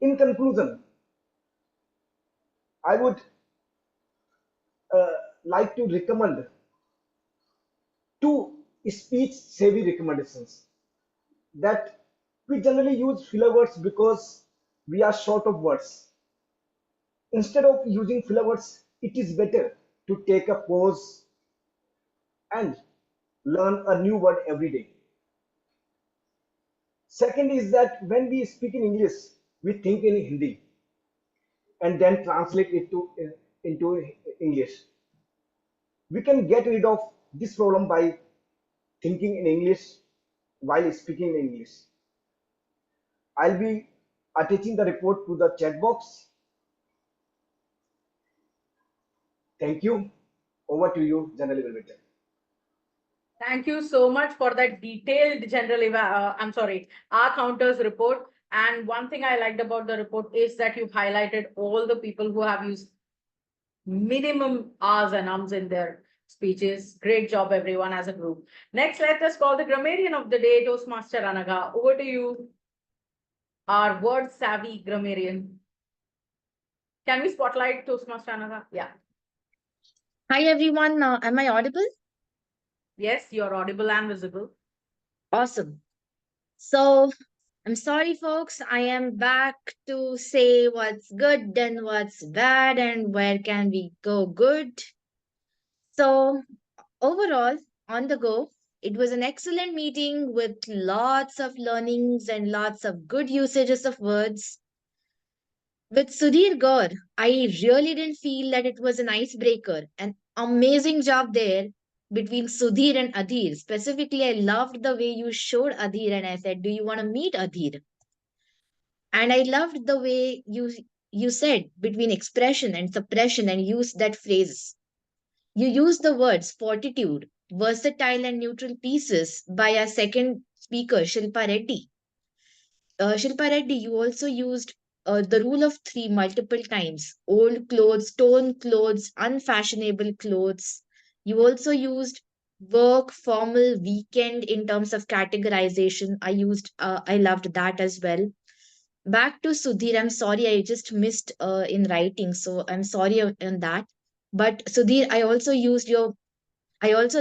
Speaker 9: In conclusion, I would like to recommend two speech-savvy recommendations. That we generally use filler words because we are short of words. Instead of using filler words, it is better to take a pause and learn a new word every day. Second is that when we speak in English, we think in Hindi and then translate it into English. We can get rid of this problem by thinking in English while speaking in English. I'll be attaching the report to the chat box. Thank you. Over to you, General Evaluator.
Speaker 7: Thank you so much for that detailed R counters report. And one thing I liked about the report is that you highlighted all the people who have used minimum R's and ums in their speeches. Great job, everyone, as a group. Next, let us call the grammarian of the day, Toastmaster Anaga. Over to you, our word savvy grammarian. Can we spotlight Toastmaster Anaga? Yeah.
Speaker 10: Hi, everyone. Am I audible?
Speaker 7: Yes, you're audible and visible.
Speaker 10: Awesome. So I'm sorry, folks. I am back to say what's good and what's bad and where can we go good. So overall, on the go, it was an excellent meeting with lots of learnings and lots of good usages of words. With Sudhir Gaur, I really didn't feel that it was an icebreaker. An amazing job there between Sudhir and Adhir. Specifically, I loved the way you showed Adhir and I said, do you want to meet Adhir? And I loved the way you said between expression and suppression and used that phrase. You used the words fortitude, versatile and neutral pieces by our second speaker, Shilpa Reddy. Shilpa Reddy, you also used the rule of three multiple times. Old clothes, torn clothes, unfashionable clothes. You also used work, formal, weekend in terms of categorization. I loved that as well. Back to Sudhir, I'm sorry, I just missed in writing, so I'm sorry on that. But Sudhir, I also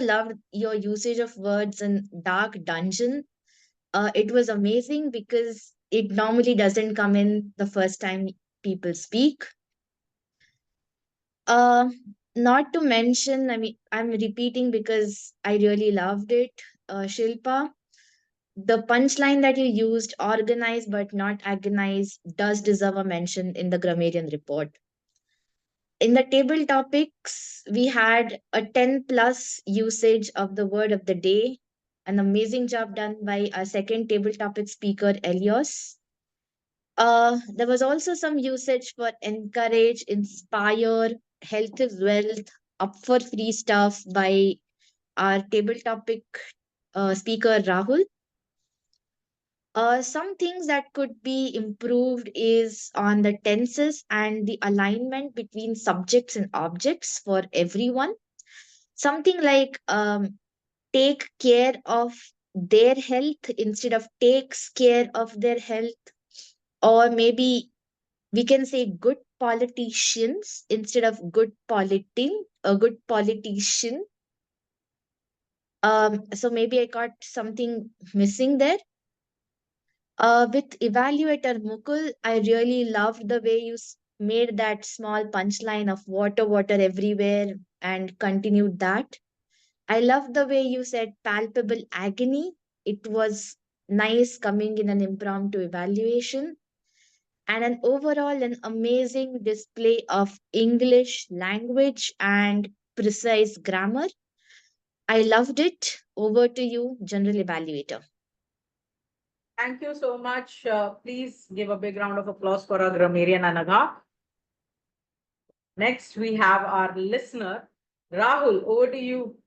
Speaker 10: loved your usage of words in dark dungeon. It was amazing because it normally doesn't come in the first time people speak. Uh, Not to mention, I mean, I'm repeating because I really loved it. Shilpa, the punchline that you used, organize but not agonize, does deserve a mention in the grammarian report. In the table topics, we had a 10 plus usage of the word of the day. An amazing job done by our second table topic speaker, Elios. There was also some usage for encourage, inspire, health is wealth, up for free stuff by our table topic speaker, Rahul. Some things that could be improved is on the tenses and the alignment between subjects and objects for everyone. Something like take care of their health instead of takes care of their health, or maybe we can say good politicians instead of a good politician. So maybe I got something missing there. With Evaluator Mukul, I really loved the way you made that small punchline of water, water everywhere and continued that. I loved the way you said palpable agony. It was nice coming in an impromptu evaluation and an amazing display of English language and precise grammar. I loved it. Over to you, General Evaluator.
Speaker 7: Thank you so much. Please give a big round of applause for our grammarian Anagha. Next, we have our listener, Rahul. Over to you.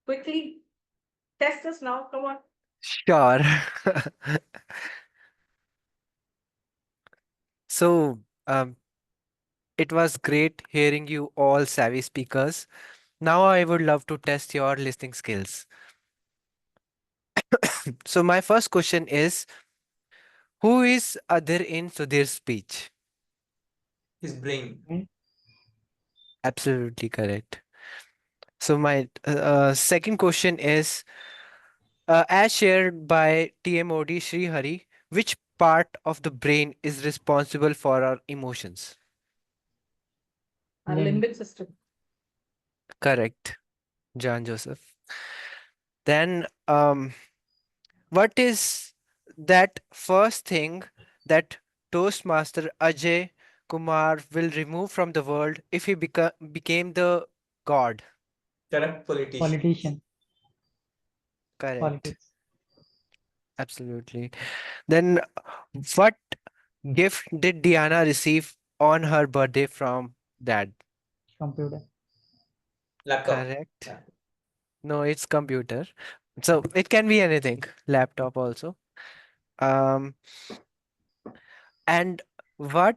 Speaker 7: Quickly test us now. Come on.
Speaker 11: Sure. So, it was great hearing you all savvy speakers. Now I would love to test your listening skills. So my first question is, who is other in Sudhir's speech?
Speaker 6: His brain.
Speaker 11: Absolutely correct. So my second question is, as shared by TMOD Sreehari, which part of the brain is responsible for our emotions?
Speaker 7: Our limbic system.
Speaker 11: Correct, Joane Joseph. Then, what is that first thing that Toastmaster Ajay Kumar will remove from the world if he became the god?
Speaker 6: Correct politician.
Speaker 5: Politician.
Speaker 11: Correct.
Speaker 5: Politics.
Speaker 11: Absolutely. Then, what gift did Diana receive on her birthday from dad?
Speaker 5: Computer.
Speaker 6: Laptop.
Speaker 11: Correct. No, it's computer. So it can be anything. Laptop also. Um, and what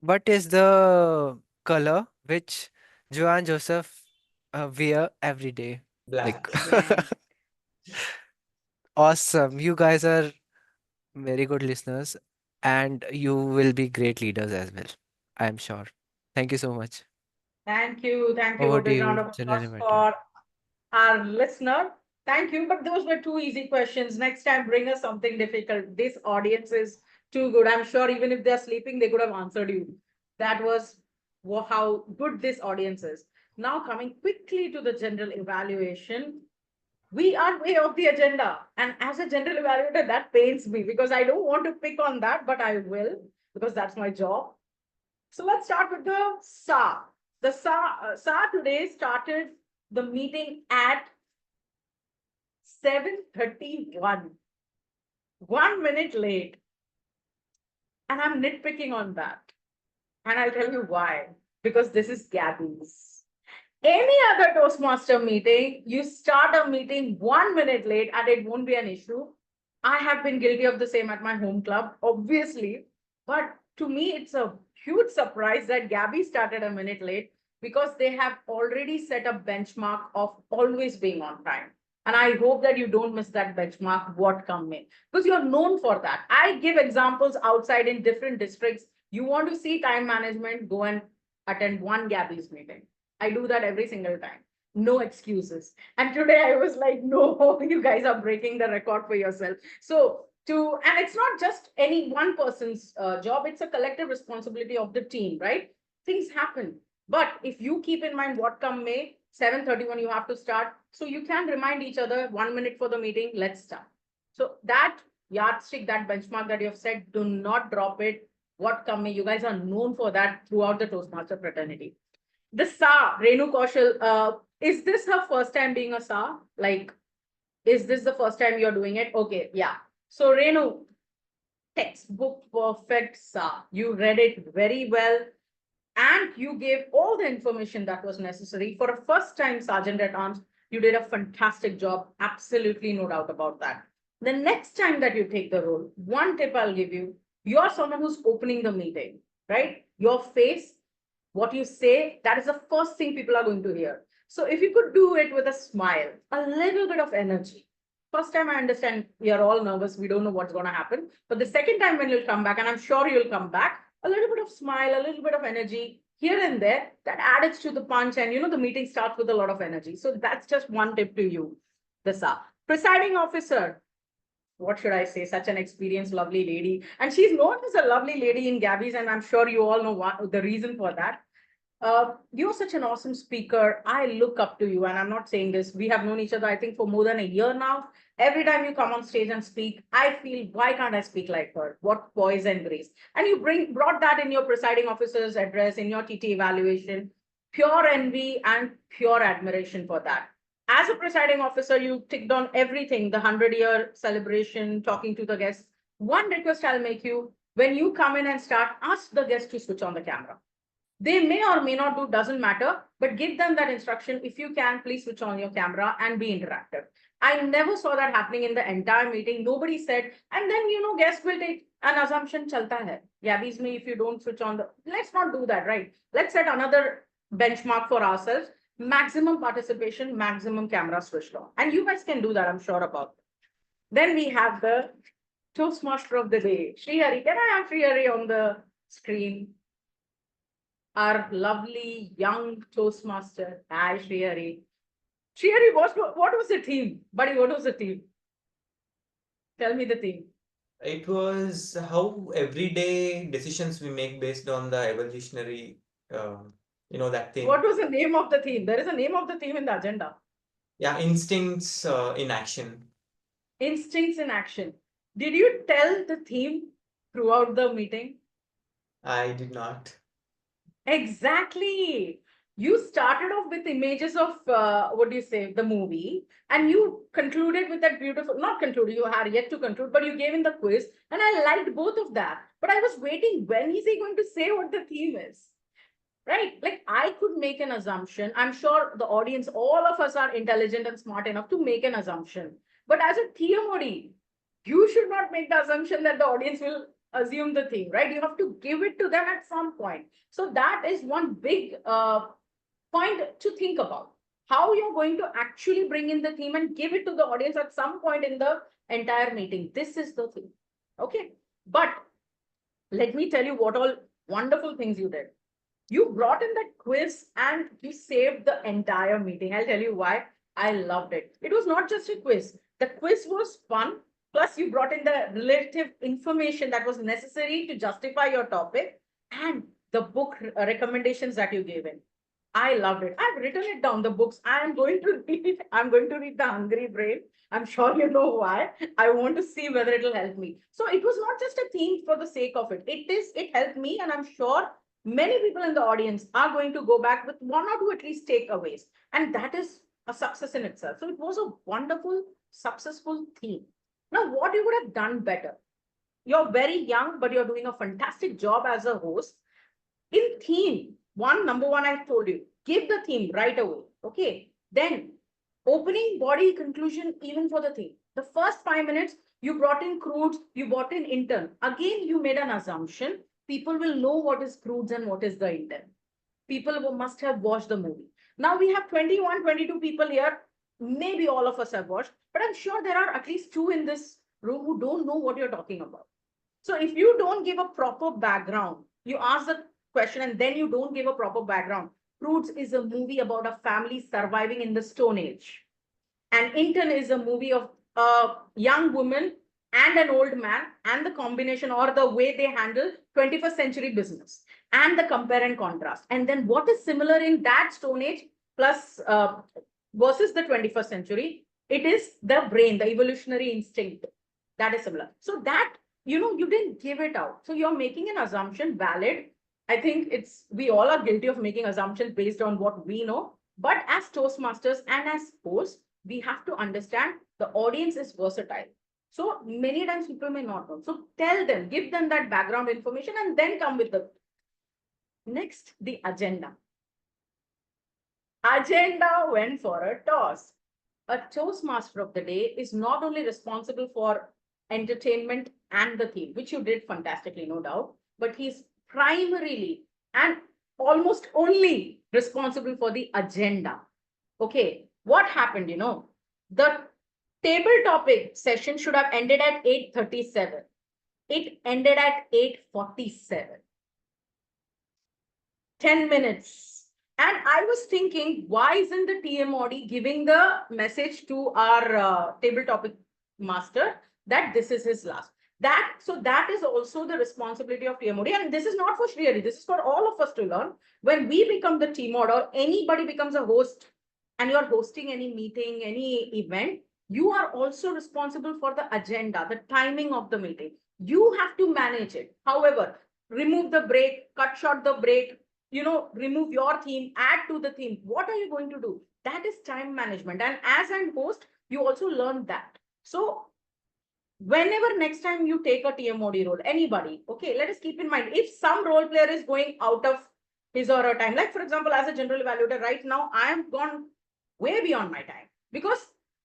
Speaker 11: what is the color which Joane Joseph wear every day?
Speaker 6: Black.
Speaker 11: Awesome. You guys are very good listeners, and you will be great leaders as well. I am sure. Thank you so much.
Speaker 7: Thank you. Thank you.
Speaker 11: Over
Speaker 7: A
Speaker 11: to
Speaker 7: big round
Speaker 11: you,
Speaker 7: of
Speaker 11: General
Speaker 7: applause
Speaker 11: Evaluator.
Speaker 7: for our listener. Thank you. But those were two easy questions. Next time, bring us something difficult. This audience is too good. I'm sure even if they're sleeping, they could have answered you. That was how good this audience is. Now, coming quickly to the general evaluation, we are way off the agenda. And as a general evaluator, that pains me because I don't want to pick on that, but I will because that's my job. So let's start with the SA. The SA today started the meeting at 7:31. 1 minute late. And I'm nitpicking on that. And I'll tell you why. Because this is Gabbys. Any other Toastmaster meeting, you start a meeting 1 minute late and it won't be an issue. I have been guilty of the same at my home club, obviously. But to me, it's a huge surprise that Gabby started a minute late because they have already set a benchmark of always being on time. And I hope that you don't miss that benchmark, what come may, because you're known for that. I give examples outside in different districts. You want to see time management, go and attend one Gabby's meeting. I do that every single time. No excuses. And today I was like, no, you guys are breaking the record for yourself. So and it's not just any one person's job, it's a collective responsibility of the team, right? Things happen. But if you keep in mind what come may, 7:31 you have to start. So you can remind each other 1 minute for the meeting, let's start. So that yardstick, that benchmark that you have set, do not drop it. What come may, you guys are known for that throughout the Toastmaster fraternity. The SA, Renu Kaushal, is this her first time being a SA? Like, is this the first time you're doing it? Okay, yeah. So Renu, textbook perfect SA. You read it very well and you gave all the information that was necessary. For a first time Sergeant at Arms, you did a fantastic job. Absolutely no doubt about that. The next time that you take the role, one tip I'll give you, you're someone who's opening the meeting, right? Your face, what you say, that is the first thing people are going to hear. So if you could do it with a smile, a little bit of energy. First time I understand we are all nervous, we don't know what's going to happen. But the second time when you'll come back, and I'm sure you'll come back, a little bit of smile, a little bit of energy here and there, that adds to the punch. And the meeting starts with a lot of energy. So that's just one tip to you, Dissa. Presiding officer, what should I say? Such an experienced, lovely lady. And she's known as a lovely lady in Gabbys, and I'm sure you all know the reason for that. You're such an awesome speaker. I look up to you, and I'm not saying this. We have known each other, I think, for more than a year now. Every time you come on stage and speak, I feel, why can't I speak like her? What poise and grace. And you brought that in your presiding officer's address, in your TT evaluation. Pure envy and pure admiration for that. As a presiding officer, you ticked on everything, the 100-year celebration, talking to the guests. One request I'll make you, when you come in and start, ask the guests to switch on the camera. They may or may not do, doesn't matter, but give them that instruction. If you can, please switch on your camera and be interactive. I never saw that happening in the entire meeting. Nobody said, and then, guests will take an assumption, chalta hai. Gabbys me, if you don't switch on let's not do that, right? Let's set another benchmark for ourselves. Maximum participation, maximum camera switched on. And you guys can do that, I'm sure about it. Then we have the Toastmaster of the day. Sreehari, can I have Sreehari on the screen? Our lovely young Toastmaster. Hi, Sreehari. Sreehari, what was the theme? Buddy, what was the theme? Tell me the theme.
Speaker 6: It was how everyday decisions we make based on the evolutionary, that theme.
Speaker 7: What was the name of the theme? There is a name of the theme in the agenda.
Speaker 6: Yeah, instincts in action.
Speaker 7: Instincts in action. Did you tell the theme throughout the meeting?
Speaker 6: I did not.
Speaker 7: Exactly. You started off with images of, the movie, and you concluded with that beautiful, not concluded, you had yet to conclude, but you gave in the quiz, and I liked both of that. But I was waiting, when is he going to say what the theme is? Right? Like, I could make an assumption. I'm sure the audience, all of us are intelligent and smart enough to make an assumption. But as a TMOD, you should not make the assumption that the audience will assume the thing, right? You have to give it to them at some point. So that is one big point to think about. How you're going to actually bring in the theme and give it to the audience at some point in the entire meeting. This is the thing. Okay. But let me tell you what all wonderful things you did. You brought in that quiz and you saved the entire meeting. I'll tell you why. I loved it. It was not just a quiz. The quiz was fun. Plus, you brought in the relative information that was necessary to justify your topic and the book recommendations that you gave in. I loved it. I've written it down, the books. I am going to read. I'm going to read The Hungry Brain. I'm sure you know why. I want to see whether it will help me. So it was not just a theme for the sake of it. It helped me, and I'm sure many people in the audience are going to go back with one or two at least takeaways. And that is a success in itself. So it was a wonderful, successful theme. Now, what you would have done better? You're very young, but you're doing a fantastic job as a host. In theme, number one, I told you, give the theme right away. Okay. Then opening, body, conclusion, even for the theme. The first 5 minutes, You brought in crudes, you brought in intern. Again, you made an assumption. People will know what is crudes and what is the intern. People must have watched the movie. Now we have 21, 22 people here. Maybe all of us have watched, but I'm sure there are at least 2 in this room who don't know what you're talking about. So if you don't give a proper background, you ask the question and then you don't give a proper background. Crudes is a movie about a family surviving in the Stone Age. And Intern is a movie of a young woman and an old man and the combination or the way they handle 21st century business and the compare and contrast. And then what is similar in that Stone Age plus versus the 21st century, it is the brain, the evolutionary instinct that is similar. So that, you didn't give it out. So you're making an assumption valid. I think we all are guilty of making assumptions based on what we know. But as Toastmasters and as hosts, we have to understand the audience is versatile. So many times people may not know. So tell them, give them that background information and then come with the next, the agenda. Agenda went for a toss. A Toastmaster of the day is not only responsible for entertainment and the theme, which you did fantastically, no doubt, but he's primarily and almost only responsible for the agenda. Okay, what happened, the table topic session should have ended at 8:37. It ended at 8:47. 10 minutes. And I was thinking, why isn't the TMOD giving the message to our table topic master that this is his last? So that is also the responsibility of TMOD. And this is not for Sreehari. This is for all of us to learn. When we become the TMOD or anybody becomes a host and you're hosting any meeting, any event, you are also responsible for the agenda, the timing of the meeting. You have to manage it. However, remove the break, cut short the break, remove your theme, add to the theme. What are you going to do? That is time management. And as an host, you also learn that. So whenever next time you take a TMOD role, anybody, okay, let us keep in mind, if some role player is going out of his or her time, like for example, as a general evaluator right now, I am gone way beyond my time because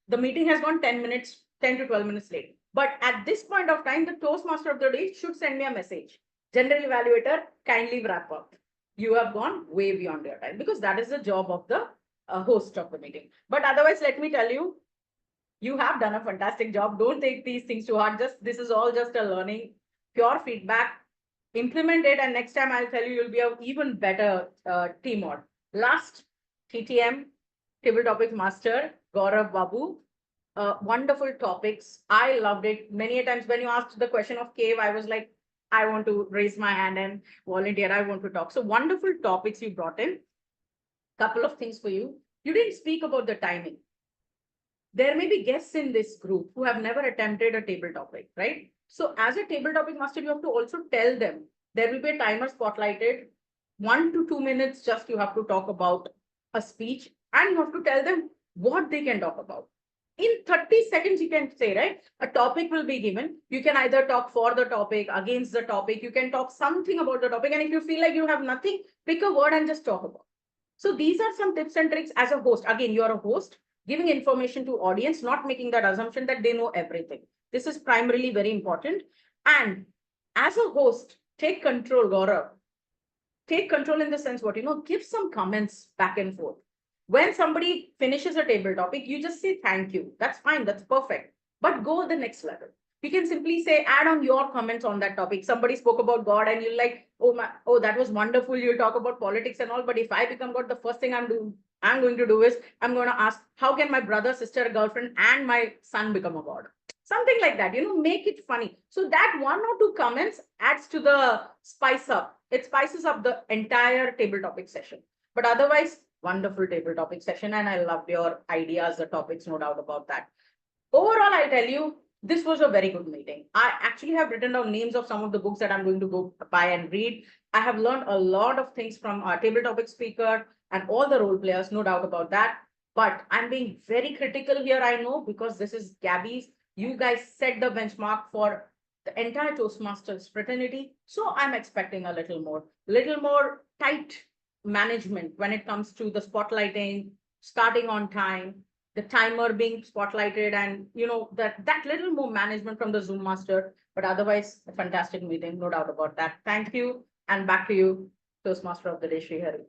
Speaker 7: the meeting has gone 10 minutes, 10 to 12 minutes late. But at this point of time, the Toastmaster of the day should send me a message. General evaluator, kindly wrap up. You have gone way beyond your time because that is the job of the host of the meeting. But otherwise, let me tell you, you have done a fantastic job. Don't take these things too hard. This is all just a learning, pure feedback. Implement it, and next time I'll tell you, you'll be an even better TMOD. Last, TTM, Table Topic Master, Gurav Babu. Wonderful topics. I loved it. Many a times when you asked the question of cave, I was like, I want to raise my hand and volunteer. I want to talk. So wonderful topics you brought in. Couple of things for you. You didn't speak about the timing. There may be guests in this group who have never attempted a table topic, right? So as a table topic master, you have to also tell them there will be a timer spotlighted, 1 to 2 minutes, just you have to talk about a speech and you have to tell them what they can talk about. In 30 seconds, you can say, right? A topic will be given. You can either talk for the topic, against the topic. You can talk something about the topic. And if you feel like you have nothing, pick a word and just talk about. So these are some tips and tricks as a host. Again, you're a host, giving information to audience, not making that assumption that they know everything. This is primarily very important. And as a host, take control, Gaurav. Take control in the sense what, give some comments back and forth. When somebody finishes a table topic, you just say thank you. That's fine. That's perfect. But go the next level. You can simply say, add on your comments on that topic. Somebody spoke about God and you're like, oh, that was wonderful. You'll talk about politics and all. But if I become God, the first thing I'm going to do is I'm going to ask, how can my brother, sister, girlfriend, and my son become a God? Something like that, make it funny. So that 1 or 2 comments adds to the spice up. It spices up the entire table topic session. But otherwise, wonderful table topic session. And I loved your ideas, the topics, no doubt about that. Overall, I tell you, this was a very good meeting. I actually have written down names of some of the books that I'm going to go buy and read. I have learned a lot of things from our table topic speaker and all the role players, no doubt about that. But I'm being very critical here, I know, because this is Gabbys. You guys set the benchmark for the entire Toastmasters fraternity. So I'm expecting a little more tight management when it comes to the spotlighting, starting on time, the timer being spotlighted, and that little more management from the Zoom master. But otherwise, a fantastic meeting, no doubt about that. Thank you, and back to you, Toastmaster of the day, Sreehari.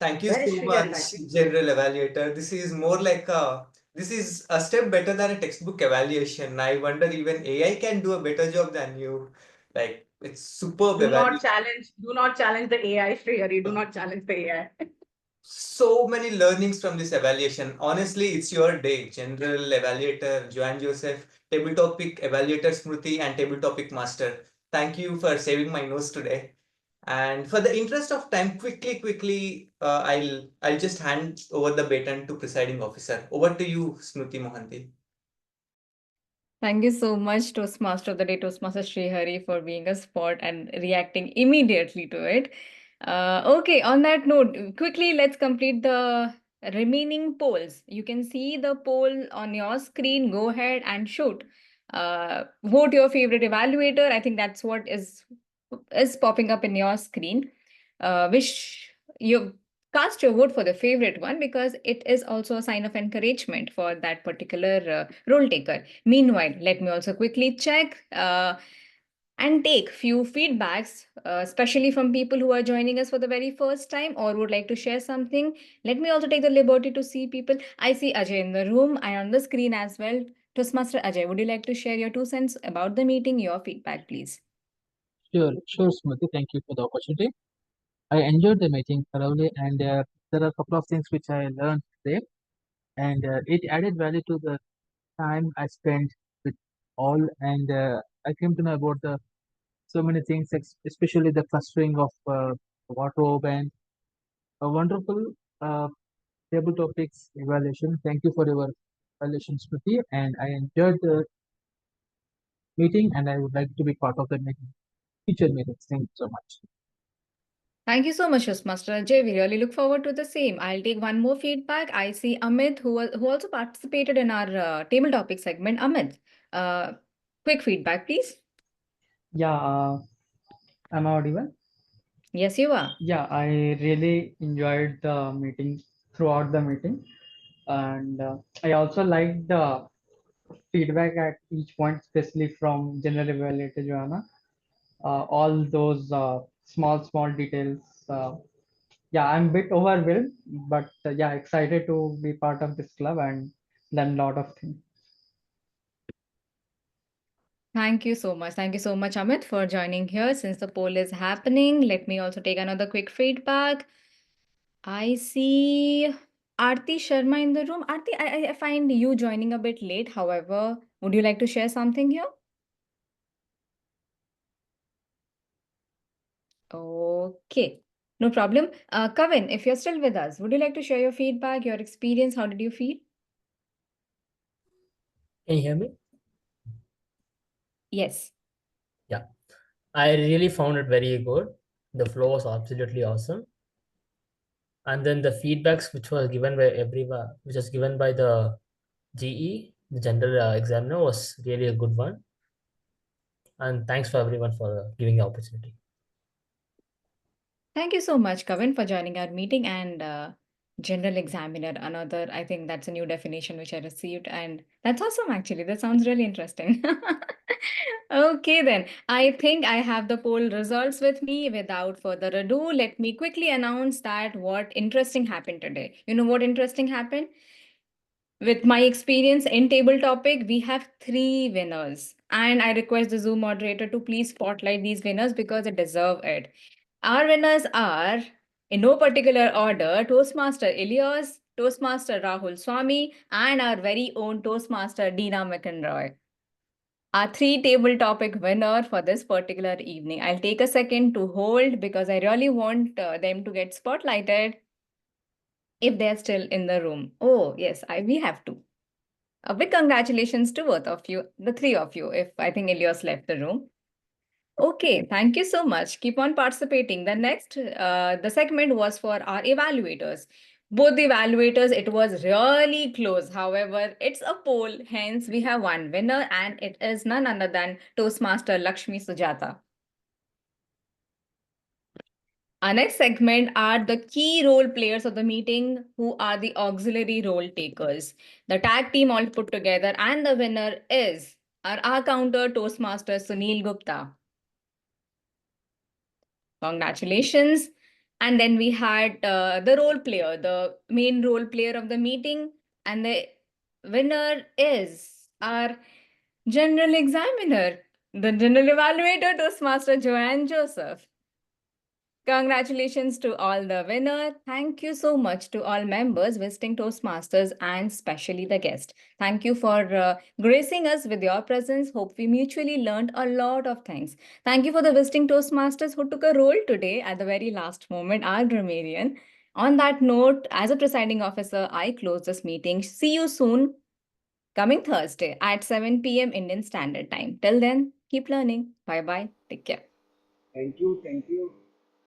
Speaker 6: Thank you
Speaker 7: Where is
Speaker 6: so
Speaker 7: Sreehari?
Speaker 6: much, General Evaluator. This is a step better than a textbook evaluation. I wonder even AI can do a better job than you. Like, it's superb
Speaker 7: Do not
Speaker 6: evaluation.
Speaker 7: challenge the AI, Sreehari. Do not challenge the AI.
Speaker 6: So many learnings from this evaluation. Honestly, it's your day. General Evaluator, Joane Joseph, Table Topic Evaluator Smruti, and Table Topic Master. Thank you for saving my nose today. And for the interest of time, quickly, I'll just hand over the baton to Presiding Officer. Over to you, Smruti Mohanty.
Speaker 2: Thank you so much, Toastmaster of the Day, Toastmaster Sreehari, for being a sport and reacting immediately to it. Okay, on that note, quickly let's complete the remaining polls. You can see the poll on your screen. Go ahead and shoot. Vote your favorite evaluator. I think that's what is popping up in your screen. Wish you cast your vote for the favorite one, because it is also a sign of encouragement for that particular role taker. Meanwhile, let me also quickly check and take few feedbacks, especially from people who are joining us for the very first time or would like to share something. Let me also take the liberty to see people. I see Ajay in the room and on the screen as well. Toastmaster Ajay, would you like to share your 2 cents about the meeting, your feedback, please?
Speaker 18: Sure, Smriti. Thank you for the opportunity. I enjoyed the meeting thoroughly, and there are a couple of things which I learned today, and it added value to the time I spent with all, and I came to know about the so many things, especially the clustering of wardrobe and a wonderful table topics evaluation. Thank you for your evaluation, Smriti, and I enjoyed the meeting, and I would like to be part of the future meetings. Thank you so much.
Speaker 2: Thank you so much, Toastmaster Ajay. We really look forward to the same. I'll take one more feedback. I see Amit, who also participated in our table topic segment. Amit, quick feedback, please.
Speaker 5: Yeah, am I audible?
Speaker 2: Yes, you are.
Speaker 5: Yeah, I really enjoyed the meeting throughout the meeting, and I also liked the feedback at each point, especially from General Evaluator Joanna. All those small details. Yeah, I'm a bit overwhelmed, but yeah, excited to be part of this club and learn a lot of things.
Speaker 2: Thank you so much. Thank you so much, Amit, for joining here. Since the poll is happening, let me also take another quick feedback. I see Aarti Sharma in the room. Aarti, I find you joining a bit late. However, would you like to share something here? Okay, no problem. Kavin, if you're still with us, would you like to share your feedback, your experience? How did you feel?
Speaker 4: Can you hear me?
Speaker 2: Yes.
Speaker 4: Yeah, I really found it very good. The flow was absolutely awesome. And then the feedbacks which was given by everyone, which was given by the GE, the general examiner, was really a good one. And thanks for everyone for giving the opportunity.
Speaker 2: Thank you so much, Kavin, for joining our meeting. And general examiner, another, I think that's a new definition which I received. And that's awesome, actually. That sounds really interesting. Okay, then. I think I have the poll results with me. Without further ado, let me quickly announce that what interesting happened today. You know what interesting happened? With my experience in table topic, we have 3 winners. And I request the Zoom moderator to please spotlight these winners because they deserve it. Our winners are, in no particular order, Toastmaster Ilyas, Toastmaster Rahul Swami, and our very own Toastmaster Deena McEnroy. Our 3 table topic winner for this particular evening. I'll take a second to hold because I really want them to get spotlighted if they're still in the room. Oh, yes, we have to. A big congratulations to both of you, the 3 of you, if I think Ilyas left the room. Okay, thank you so much. Keep on participating. The next, the segment was for our evaluators. Both the evaluators, it was really close. However, it's a poll. Hence, we have one winner and it is none other than Toastmaster Lakshmi Sujatha. Our next segment are the key role players of the meeting, who are the auxiliary role takers. The tag team all put together, and the winner is our counter Toastmaster Sunil Gupta. Congratulations. And then we had the role player, the main role player of the meeting, and the winner is our general examiner, the general evaluator Toastmaster Joane Joseph. Congratulations to all the winner. Thank you so much to all members visiting Toastmasters and especially the guest. Thank you for gracing us with your presence. Hope we mutually learned a lot of things. Thank you for the visiting Toastmasters who took a role today at the very last moment, our grammarian. On that note, as a presiding officer, I close this meeting. See you soon, coming Thursday at 7 p.m. Indian Standard Time. Till then, keep learning. Bye-bye. Take care.
Speaker 9: Thank you. Thank you.